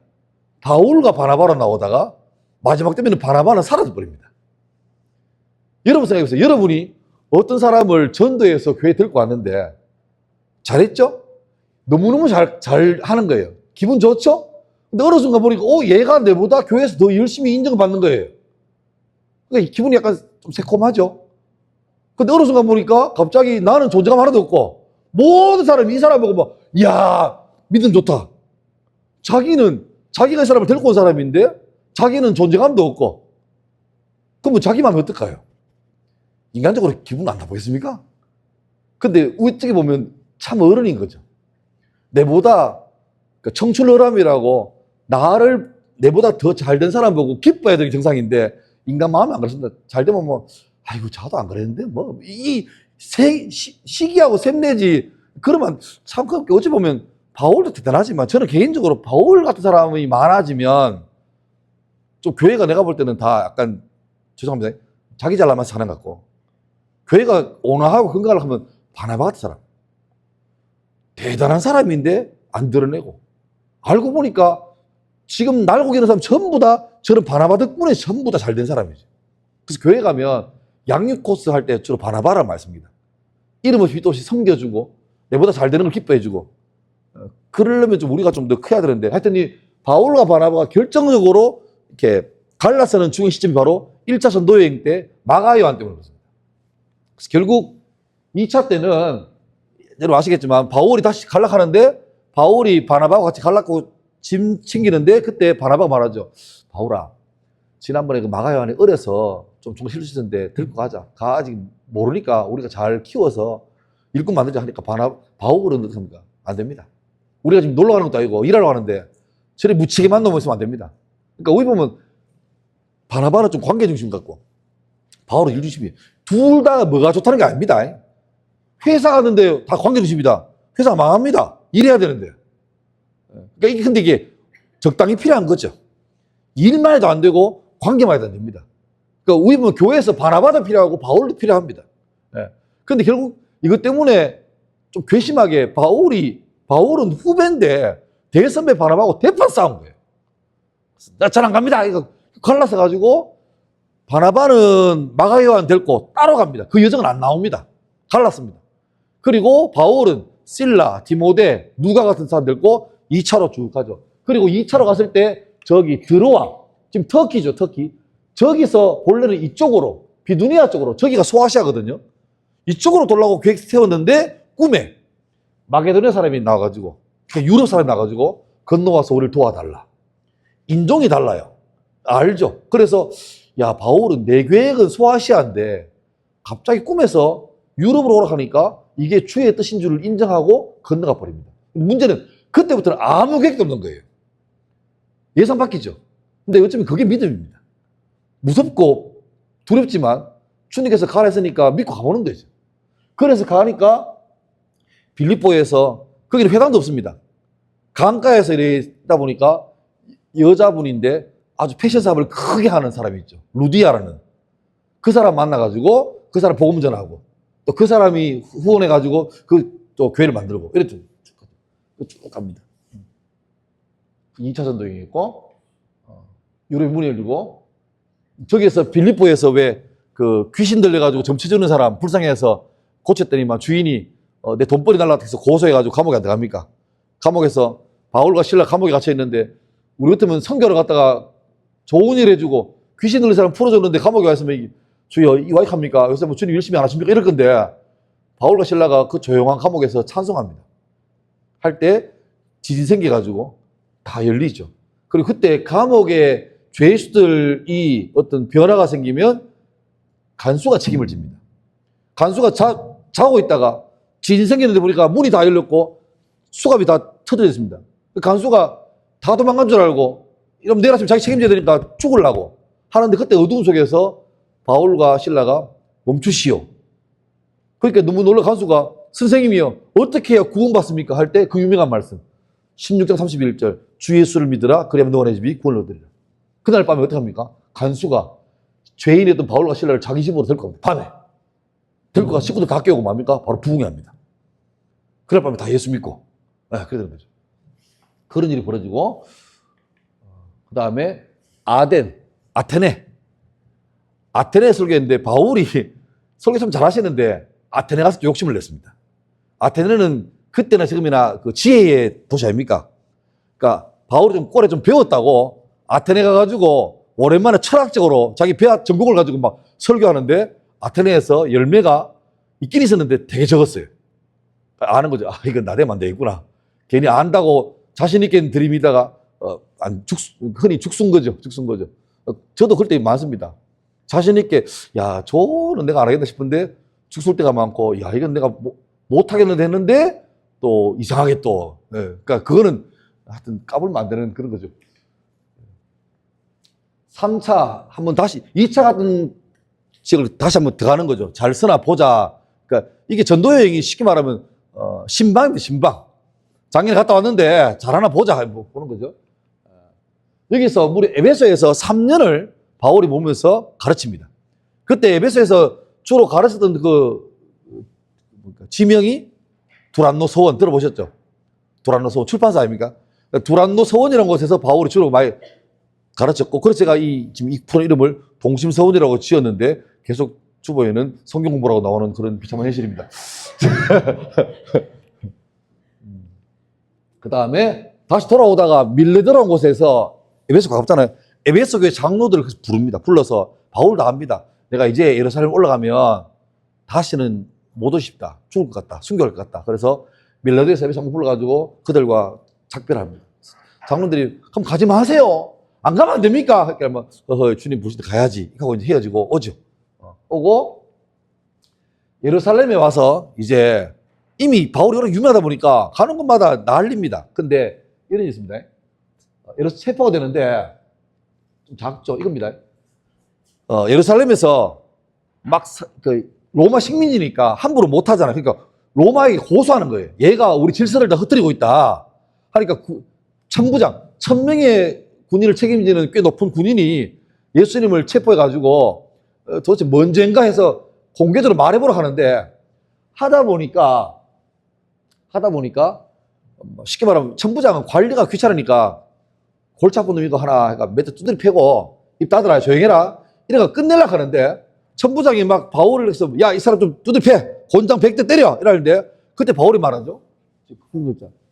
[SPEAKER 1] 바울과 바나바로 나오다가 마지막 때문에 바나바는 사라져 버립니다. 여러분 생각해보세요. 여러분이 어떤 사람을 전도해서 교회에 데리고 왔는데 잘했죠? 너무너무 잘 하는 거예요. 기분 좋죠? 근데 어느 순간 보니까 얘가 내보다 교회에서 더 열심히 인정을 받는 거예요. 그러니까 기분이 약간 좀 새콤하죠? 근데 어느 순간 보니까 갑자기 나는 존재감 하나도 없고 모든 사람이 이 사람 보고 막 이야 믿음 좋다. 자기가 이 사람을 데리고 온 사람인데 자기는 존재감도 없고 그러면 자기 마음이 어떨까요? 인간적으로 기분 안 나쁘겠습니까? 근데 어떻게 보면 참 어른인 거죠. 내보다 청출어람이라고 내보다 더 잘된 사람 보고 기뻐해야 되는 정상인데 인간 마음이 안 그렇습니다. 잘 되면 아이고 저도 안 그랬는데 시기하고 샘내지 그러면 참 어찌 보면 바울도 대단하지만 저는 개인적으로 바울 같은 사람이 많아지면 좀 교회가 내가 볼 때는 다 약간 죄송합니다. 자기 잘나만 사는 것 같고 교회가 온화하고 건강을 하면 바나바 같은 사람 대단한 사람인데 안 드러내고 알고 보니까 지금 날고 계는 사람 전부 다 저런 바나바 덕분에 전부 다 잘된 사람이죠. 그래서 교회 가면 양육 코스 할 때 주로 바나바라는 말씀입니다. 이름 없이 빛 없이 섬겨주고 내보다 잘 되는 걸 기뻐해주고 그러려면 좀 우리가 좀 더 커야 되는데 하여튼 이 바울과 바나바가 결정적으로 이렇게 갈라서는 중요한 시점이 바로 1차 전도 여행 때 마가 요한 때문에 그렇습니다. 그래서 결국 2차 때는 여러분 아시겠지만 바울이 다시 갈락하는데 바울이 바나바와 같이 갈락고 짐 챙기는데 그때 바나바가 말하죠. 바울아 지난번에 그 마가 요한이 어려서 좀 실수했는데 데리고 가자. 아직 모르니까 우리가 잘 키워서 일꾼 만들자 하니까 바울은 어떻게 합니까? 안 됩니다. 우리가 지금 놀러 가는 것도 아니고 일하러 가는데 저리 무책임한 놈 있으면 안 됩니다. 그러니까 우리 보면 바나바는 좀 관계 중심 같고 바울은 일 중심이에요. 둘 다 뭐가 좋다는 게 아닙니다. 회사 가는데 다 관계 중심이다. 회사가 망합니다. 일해야 되는데. 그러니까 근데 이게 적당히 필요한 거죠. 일만 해도 안 되고 관계만 해도 안 됩니다. 그러니까 우리 보면 교회에서 바나바도 필요하고 바울도 필요합니다. 근데 결국 이것 때문에 좀 괘씸하게 바울이 바울은 후배인데 대선배 바나바하고 대판 싸운 거예요. 나 잘 안 갑니다. 이거 갈라서 가지고 바나바는 마가요한 데리고 따로 갑니다. 그 여정은 안 나옵니다. 갈랐습니다. 그리고 바울은 실라, 디모데, 누가 같은 사람 데리고 2차로 쭉 가죠. 그리고 2차로 갔을 때 저기 드로아, 지금 터키죠, 터키. 저기서 본래는 이쪽으로, 비두니아 쪽으로, 저기가 소아시아거든요. 이쪽으로 돌라고 계획 세웠는데 꿈에 마게도니아 사람이 나와가지고, 그러니까 유럽 사람이 나와가지고 건너와서 우리를 도와달라. 인종이 달라요. 알죠? 그래서 야, 바울은 내 계획은 소아시아인데 갑자기 꿈에서 유럽으로 오락하니까 이게 주의 뜻인 줄을 인정하고 건너가 버립니다. 문제는 그때부터는 아무 계획도 없는 거예요. 예상 바뀌죠. 근데 어쩌면 그게 믿음입니다. 무섭고 두렵지만 주님께서 가라 했으니까 믿고 가보는 거죠. 그래서 가니까 빌립보에서 거기는 회당도 없습니다. 강가에서 이러다 보니까 여자분인데 아주 패션 사업을 크게 하는 사람이 있죠. 루디아라는. 그 사람 만나가지고 그 사람 복음 전하고 또 그 사람이 후원해가지고 그 또 교회를 만들고 이랬죠. 쭉 갑니다. 2차 전도행이 있고 유럽 문이 열리고 저기에서 빌립보에서 왜 그 귀신 들려가지고 점치 주는 사람 불쌍해서 고쳤더니만 주인이 내 돈벌이 달라고 해서 고소해가지고 감옥에 안 들어갑니까? 감옥에서 바울과 실라 감옥에 갇혀 있는데 우리 같으면 선교를 갔다가 좋은 일 해주고 귀신 들린 사람 풀어줬는데 감옥에 와 있으면 주여 이와 합니까? 요새 뭐 주님 열심히 안 하십니까? 이럴 건데 바울과 실라가 그 조용한 감옥에서 찬송합니다. 할 때 지진 생겨가지고 다 열리죠. 그리고 그때 감옥에 죄수들이 어떤 변화가 생기면 간수가 책임을 집니다. 간수가 자고 있다가 지진 생겼는데 보니까 문이 다 열렸고 수갑이 다 터져 있습니다. 간수가 다 도망간 줄 알고 이러면 내일 아침 자기 책임져야 되니까 죽으려고 하는데 그때 어두움 속에서 바울과 실라가 멈추시오. 그러니까 너무 놀라 간수가 선생님이요 어떻게 해야 구원받습니까? 할 때 그 유명한 말씀 16장 31절 주 예수를 믿으라 그리하면 너와 내 집이 구원을 얻으리라. 그날 밤에 어떻게 합니까? 간수가 죄인이었던 바울과 실라를 자기 집으로 데리고 갑니다. 밤에 데리고 가 식구들 다 깨우고 뭡니까? 바로 부흥합니다. 그날 밤에 다 예수 믿고 그래 되는 거죠. 그런 일이 벌어지고 그 다음에 아테네 설교했는데 바울이 설교 참 잘하시는데 아테네 가서 욕심을 냈습니다. 아테네는 그때나 지금이나 그 지혜의 도시 아닙니까? 그러니까 바울이 좀 꼴에 좀 배웠다고 아테네 가가지고 오랜만에 철학적으로 자기 배아 전공을 가지고 막 설교하는데 아테네에서 열매가 있긴 있었는데 되게 적었어요. 아는 거죠. 아, 이건 나대면 안 되겠구나. 괜히 안다고 자신있게 들이미다가 흔히 죽순 거죠. 저도 그럴 때 많습니다. 자신있게 야 저는 내가 안 하겠다 싶은데 죽술 때가 많고 야 이건 내가 못하겠는데 했는데 또 이상하게 또 그러니까 그거는 하여튼 까불면 안 되는 그런 거죠. 3차 한번 다시 2차 같은 식으로 다시 한번 들어가는 거죠. 잘 쓰나 보자. 그러니까 이게 전도여행이 쉽게 말하면 신방입니다. 신방. 작년에 갔다 왔는데 잘하나 보자 보는 거죠. 여기서 우리 에베소에서 3년을 바울이 보면서 가르칩니다. 그때 에베소에서 주로 가르쳤던 그 지명이 두란노 서원 들어보셨죠? 두란노 서원 출판사 아닙니까? 두란노 서원이라는 곳에서 바울이 주로 많이 가르쳤고 그래서 제가 지금 이 프로 이름을 동심서원이라고 지었는데 계속 주보에는 성경 공부라고 나오는 그런 비참한 현실입니다. 그 다음에 다시 돌아오다가 밀레드라는 곳에서 에베소 가깝잖아요. 에베소 교회 장로들을 부릅니다. 불러서 바울 나갑니다. 내가 이제 예루살렘 올라가면 다시는 못 오십다. 죽을 것 같다. 순교할 것 같다. 그래서 밀레드에서 에베소 장로 불러가지고 그들과 작별합니다. 장로들이 그럼 가지 마세요. 안 가면 안 됩니까? 그러니까 주님 부르실 때 가야지. 하고 이제 헤어지고 오죠. 오고 예루살렘에 와서 이제 이미 바울이 워낙 유명하다 보니까 가는 곳마다 난립니다. 근데 이런 일이 있습니다. 예루살렘 체포가 되는데 좀 작죠. 이겁니다. 예루살렘에서 막 로마 식민지니까 함부로 못 하잖아요. 그러니까 로마에게 고소하는 거예요. 얘가 우리 질서를 다 흐트리고 있다. 하니까 천부장, 1000명의 군인을 책임지는 꽤 높은 군인이 예수님을 체포해가지고 도대체 뭔 죄인가 해서 공개적으로 말해보라 하는데 하다 보니까 쉽게 말하면 천부장은 관리가 귀찮으니까 골치 아픈 놈 이거 하나 몇 대 두드려 패고 입 닫아라 조용해라 이래가 끝내려고 하는데 천부장이 막 바울을 해서 야 이 사람 좀 두드려 패 곤장 100대 때려 이러는데 그때 바울이 말하죠.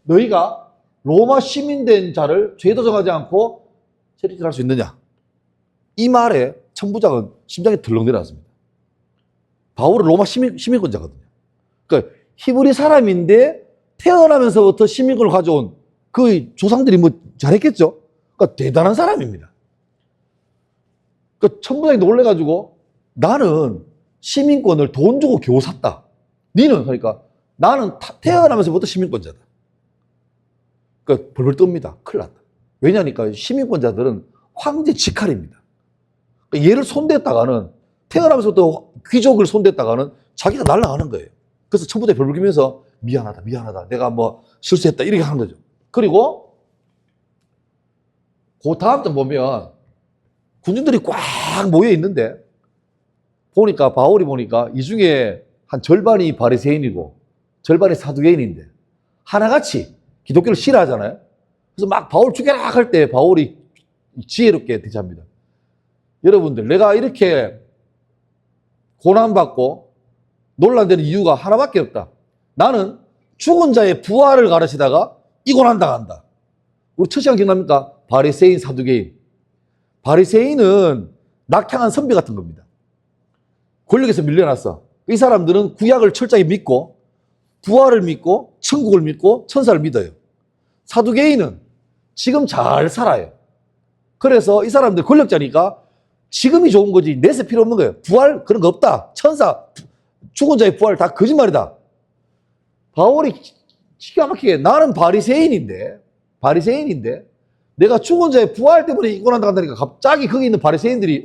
[SPEAKER 1] 너희가 로마 시민된 자를 죄도 정하지 않고 체리질할 수 있느냐. 이 말에 천부장은 심장이 덜렁 내려왔습니다. 바울은 로마 시민권자거든요. 그러니까 히브리 사람인데 태어나면서부터 시민권을 가져온 그 조상들이 뭐 잘했겠죠. 그러니까 대단한 사람입니다. 그 천부장이 놀래가지고 나는 시민권을 돈 주고 겨우 샀다. 니는 그러니까 나는 태어나면서부터 시민권자다. 그러니까 벌벌 뜹니다. 큰일 났다. 왜냐니까 시민권자들은 황제 직할입니다. 그러니까 얘를 손댔다가는 태어나면서부터 귀족을 손댔다가는 자기가 날아가는 거예요. 그래서 천부장이 벌벌 끼면서 미안하다. 내가 뭐 실수했다. 이렇게 하는 거죠. 그리고 그 다음 장 보면 군중들이 꽉 모여 있는데 보니까 바울이 보니까 이 중에 한 절반이 바리새인이고 절반이 사두개인인데 하나같이 기독교를 싫어하잖아요. 그래서 막 바울 죽여라 할 때 바울이 지혜롭게 대처합니다. 여러분들 내가 이렇게 고난받고 논란되는 이유가 하나밖에 없다. 나는 죽은 자의 부활을 가르치다가 이 고난 당한다. 우리 첫 시간 기억납니까? 바리새인, 사두개인. 바리새인은 낙향한 선비 같은 겁니다. 권력에서 밀려났어. 이 사람들은 구약을 철저히 믿고 부활을 믿고 천국을 믿고 천사를 믿어요. 사두개인은 지금 잘 살아요. 그래서 이 사람들 권력자니까 지금이 좋은 거지 내세 필요 없는 거예요. 부활 그런 거 없다. 천사 죽은 자의 부활 다 거짓말이다. 바울이 기가 막히게 나는 바리새인인데 내가 죽은 자의 부활 때문에 이 고난 당한다니까 갑자기 거기 있는 바리새인들이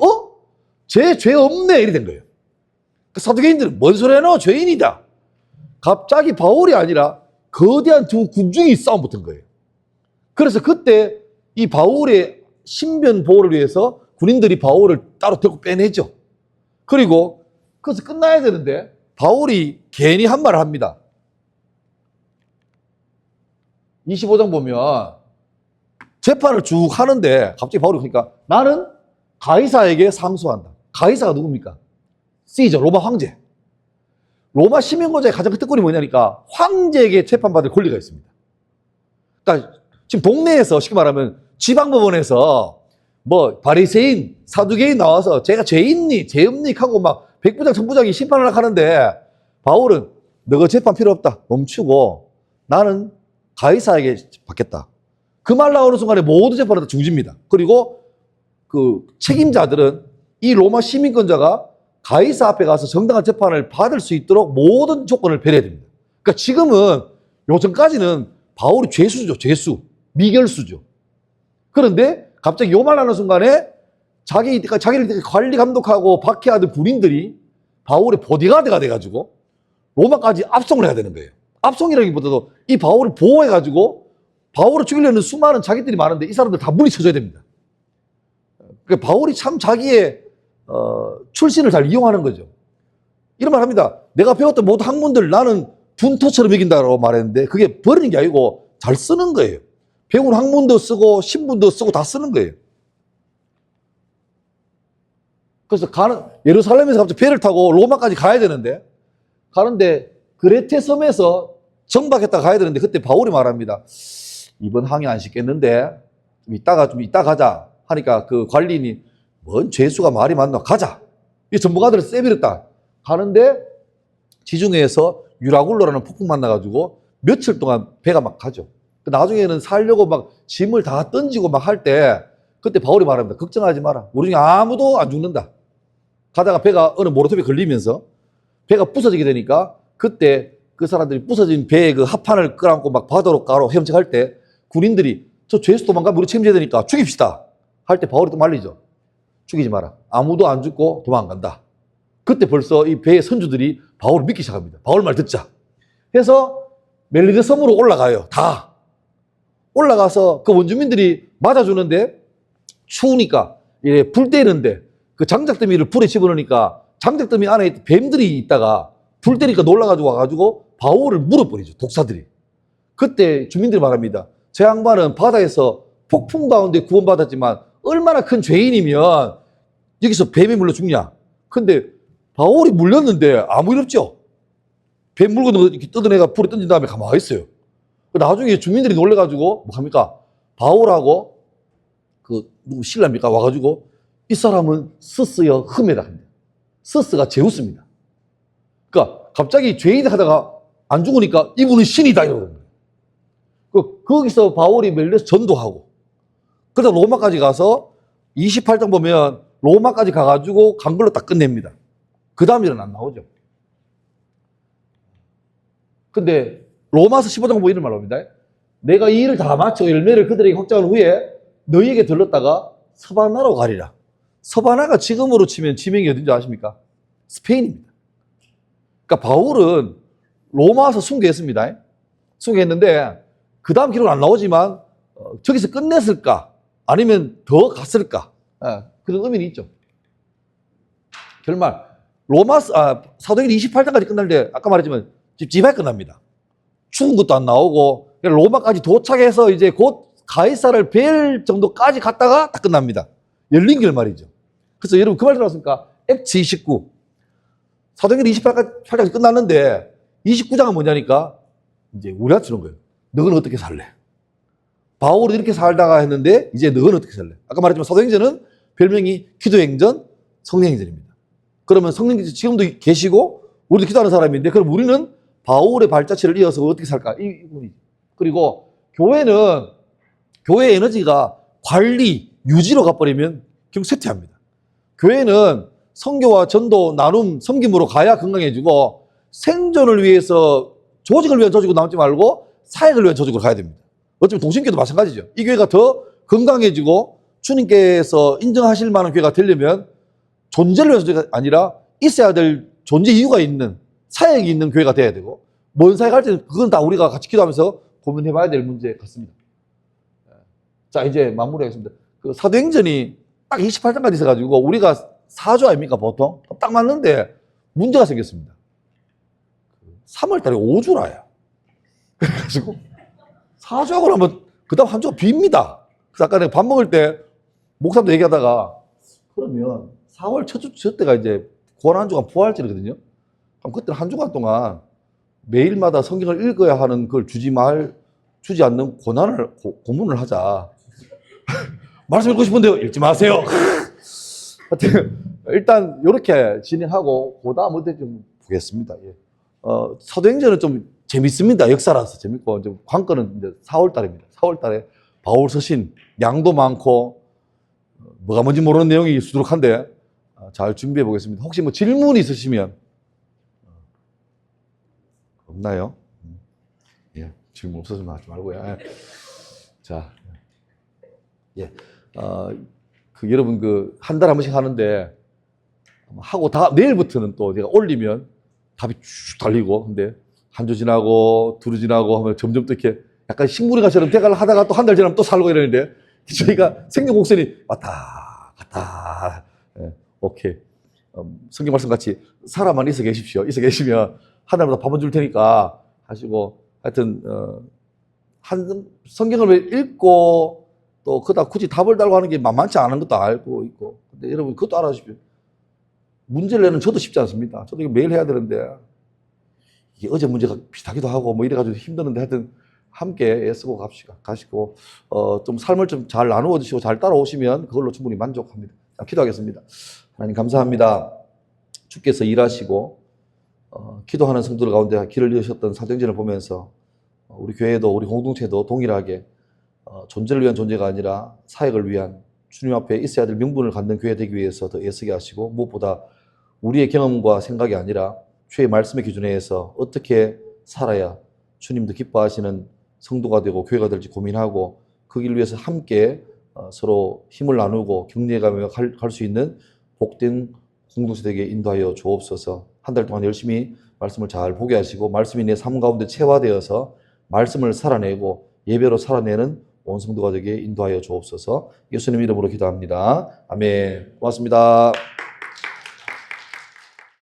[SPEAKER 1] 죄 없네 이래 된 거예요. 그 사두개인들은 뭔 소리 하노 죄인이다. 갑자기 바울이 아니라 거대한 두 군중이 싸움 붙은 거예요. 그래서 그때 이 바울의 신변 보호를 위해서 군인들이 바울을 따로 데리고 빼내죠. 그리고 그래서 끝나야 되는데 바울이 괜히 한 말을 합니다. 25장 보면 재판을 쭉 하는데 갑자기 바울이 그러니까 나는 가이사에게 상소한다. 가이사가 누굽니까? 시저 로마 황제. 로마 시민권자의 가장 큰 특권이 뭐냐니까 황제에게 재판받을 권리가 있습니다. 그러니까 지금 동네에서 쉽게 말하면 지방법원에서 뭐 바리새인, 사두개인 나와서 제가 죄 있니, 죄 없니 하고 막 백부장, 천부장이 심판을 하는데 바울은 너가 재판 필요 없다. 멈추고 나는 가이사에게 받겠다. 그 말 나오는 순간에 모든 재판은 다 중지입니다. 그리고 그 책임자들은 이 로마 시민권자가 가이사 앞에 가서 정당한 재판을 받을 수 있도록 모든 조건을 배려해야 됩니다. 그러니까 지금은 요전까지는 바울이 죄수죠. 죄수. 미결수죠. 그런데 갑자기 요 말 하는 순간에 자기를 관리 감독하고 박해하던 군인들이 바울의 보디가드가 돼가지고 로마까지 압송을 해야 되는 거예요. 압송이라기보다도 이 바울을 보호해가지고 바울을 죽이려는 수많은 자기들이 많은데 이 사람들 다 물리쳐줘야 됩니다. 그러니까 바울이 참 자기의 출신을 잘 이용하는 거죠. 이런 말 합니다. 내가 배웠던 모든 학문들 나는 분토처럼 여긴다고 말했는데 그게 버리는 게 아니고 잘 쓰는 거예요. 배운 학문도 쓰고 신문도 쓰고 다 쓰는 거예요. 그래서 예루살렘에서 갑자기 배를 타고 로마까지 가야 되는데 가는데 그레테 섬에서 정박했다 가야 되는데 그때 바울이 말합니다. 이번 항해 안 쉽겠는데 좀 이따 가자 하니까 그 관리인이 뭔 죄수가 말이 많나 가자. 이 전문가들을 쎄버렸다. 가는데 지중해에서 유라굴로라는 폭풍 만나가지고 며칠 동안 배가 막 가죠. 나중에는 살려고 막 짐을 다 던지고 막 할 때 그때 바울이 말합니다. 걱정하지 마라. 우리 중에 아무도 안 죽는다. 가다가 배가 어느 모로톱에 걸리면서 배가 부서지게 되니까 그때 그 사람들이 부서진 배의 그 합판을 끌어안고 막 바다로 가로 헤엄쳐갈 때 군인들이 저 죄수 도망가면 우리 책임져야 되니까 죽입시다. 할 때 바울이 또 말리죠. 죽이지 마라. 아무도 안 죽고 도망간다. 그때 벌써 이 배의 선주들이 바울을 믿기 시작합니다. 바울 말 듣자. 해서 멜리데 섬으로 올라가요. 다. 올라가서 그 원주민들이 맞아주는데 추우니까 불 때리는데 그 장작더미를 불에 집어넣으니까 장작더미 안에 뱀들이 있다가 불 때리니까 놀라가지고 와가지고 바울을 물어버리죠. 독사들이. 그때 주민들이 말합니다. 저 양반은 바다에서 폭풍 가운데 구원받았지만 얼마나 큰 죄인이면 여기서 뱀이 물려 죽냐. 근데 바울이 물렸는데 아무 일 없죠. 뱀 물고 이렇게 뜯어내가 불에 던진 다음에 가만히 있어요. 나중에 주민들이 놀래가지고 뭐 합니까? 바울하고 그 누구 신라입니까? 와가지고 이 사람은 스스여 흠에다 합니다. 스스가 제우스입니다. 그러니까 갑자기 죄인 하다가 안 죽으니까 이분은 신이다 이러거든요. 거기서 바울이 멜레스 전도하고 그러다 로마까지 가서 28장 보면 로마까지 가가지고 간 걸로 딱 끝냅니다. 그 다음 일은 안 나오죠. 근데 로마서 15장 보면 이런 말 합니다. 내가 이 일을 다 마쳐 열매를 그들에게 확장한 후에 너희에게 들렀다가 서바나로 가리라. 서바나가 지금으로 치면 지명이 어딘지 아십니까? 스페인입니다. 그러니까 바울은 로마에서 순교했습니다. 순교했는데 그 다음 기록은 안 나오지만 저기서 끝냈을까? 아니면 더 갔을까? 그런 의미는 있죠. 결말 사도행전 28장까지 끝날 때 아까 말했지만 찝찝하게 끝납니다. 죽은 것도 안 나오고 로마까지 도착해서 이제 곧 가이사를 뵐 정도까지 갔다가 딱 끝납니다. 열린 결말이죠. 그래서 여러분 그 말 들었습니까? 액트 29. 사도행전 28장까지 끝났는데 29장은 뭐냐니까 이제 우리한테 주는 거예요. 너는 어떻게 살래? 바울이 이렇게 살다가 했는데 이제 너는 어떻게 살래? 아까 말했지만 사도행전은 별명이 기도행전, 성령행전입니다. 그러면 성령 지금도 계시고 우리도 기도하는 사람인데 그럼 우리는 바울의 발자취를 이어서 어떻게 살까? 그리고 교회는 교회의 에너지가 관리, 유지로 가버리면 결국 쇠퇴합니다. 교회는 선교와 전도, 나눔, 섬김으로 가야 건강해지고 생존을 위해서 조직을 위한 조직으로 남지 말고 사역을 위한 조직으로 가야 됩니다. 어쩌면 동신교도 마찬가지죠. 이 교회가 더 건강해지고 주님께서 인정하실 만한 교회가 되려면 존재를 위한 조직이 아니라 있어야 될 존재 이유가 있는 사역이 있는 교회가 돼야 되고 뭔 사역할지는 그건 다 우리가 같이 기도하면서 고민해봐야 될 문제 같습니다. 자 이제 마무리하겠습니다. 그 사도행전이 딱 28장까지 있어가지고 우리가 사조 아닙니까 보통? 딱 맞는데 문제가 생겼습니다. 3월달에 5주라요. 그래가지고 사조하고 나면 그 다음 한 주가 빕니다. 그래서 아까 내가 밥 먹을 때 목사님도 얘기하다가 그러면 4월 첫 주, 저 때가 이제 고난 한 주간 부활절이거든요. 그럼 그때 한 주간 동안 매일마다 성경을 읽어야 하는 걸 주지 않는 고문을 하자. 말씀 읽고 싶은데요. 읽지 마세요. 하여튼 일단 이렇게 진행하고 그 다음 어때 좀 보겠습니다. 예. 사도행전은 좀 재밌습니다. 역사라서 재밌고 좀 관건은 이제 4월 달입니다. 4월 달에 바울 서신 양도 많고 뭐가 뭔지 모르는 내용이 수두룩한데 잘 준비해 보겠습니다. 혹시 뭐 질문 있으시면 없나요? 예, 질문 없어지면 하지 말고요. 예. 자, 예, 여러분 한 달에 한 번씩 하는데 하고 내일부터는 또 제가 올리면 답이 쭉 달리고 근데 한 주 지나고 두 주 지나고 하면 점점 또 이렇게 약간 식물인가처럼 대가를 하다가 또 한 달 지나면 또 살고 이러는데 저희가 생명 곡선이 왔다 갔다. 예, 오케이. 성경 말씀 같이 살아만 있어 계십시오. 있어 계시면 하나마다 밥 안 줄 테니까 하시고 하여튼 성경을 읽고 또 그다 굳이 답을 달고 하는 게 만만치 않은 것도 알고 있고 근데 여러분 그것도 알아주십시오. 문제를 내는 저도 쉽지 않습니다. 저도 이거 매일 해야 되는데 이게 어제 문제가 비슷하기도 하고 뭐 이래가지고 힘드는데 하여튼 함께 애쓰고 가시고 좀 삶을 좀 잘 나누어 주시고 잘 따라오시면 그걸로 충분히 만족합니다. 자, 기도하겠습니다. 하나님 감사합니다. 주께서 일하시고 기도하는 성도들 가운데 길을 이으셨던 사도행전을 보면서 우리 교회도 우리 공동체도 동일하게 존재를 위한 존재가 아니라 사역을 위한 주님 앞에 있어야 될 명분을 갖는 교회 되기 위해서 더 애쓰게 하시고 무엇보다 우리의 경험과 생각이 아니라 주의 말씀의 기준에 의해서 어떻게 살아야 주님도 기뻐하시는 성도가 되고 교회가 될지 고민하고 그 길을 위해서 함께 서로 힘을 나누고 격려해가며 갈 수 있는 복된 공동체 되게 인도하여 주옵소서. 한 달 동안 열심히 말씀을 잘 보게 하시고 말씀이 내 삶 가운데 체화되어서 말씀을 살아내고 예배로 살아내는 온 성도가 되게 인도하여 주옵소서. 예수님 이름으로 기도합니다. 아멘. 고맙습니다.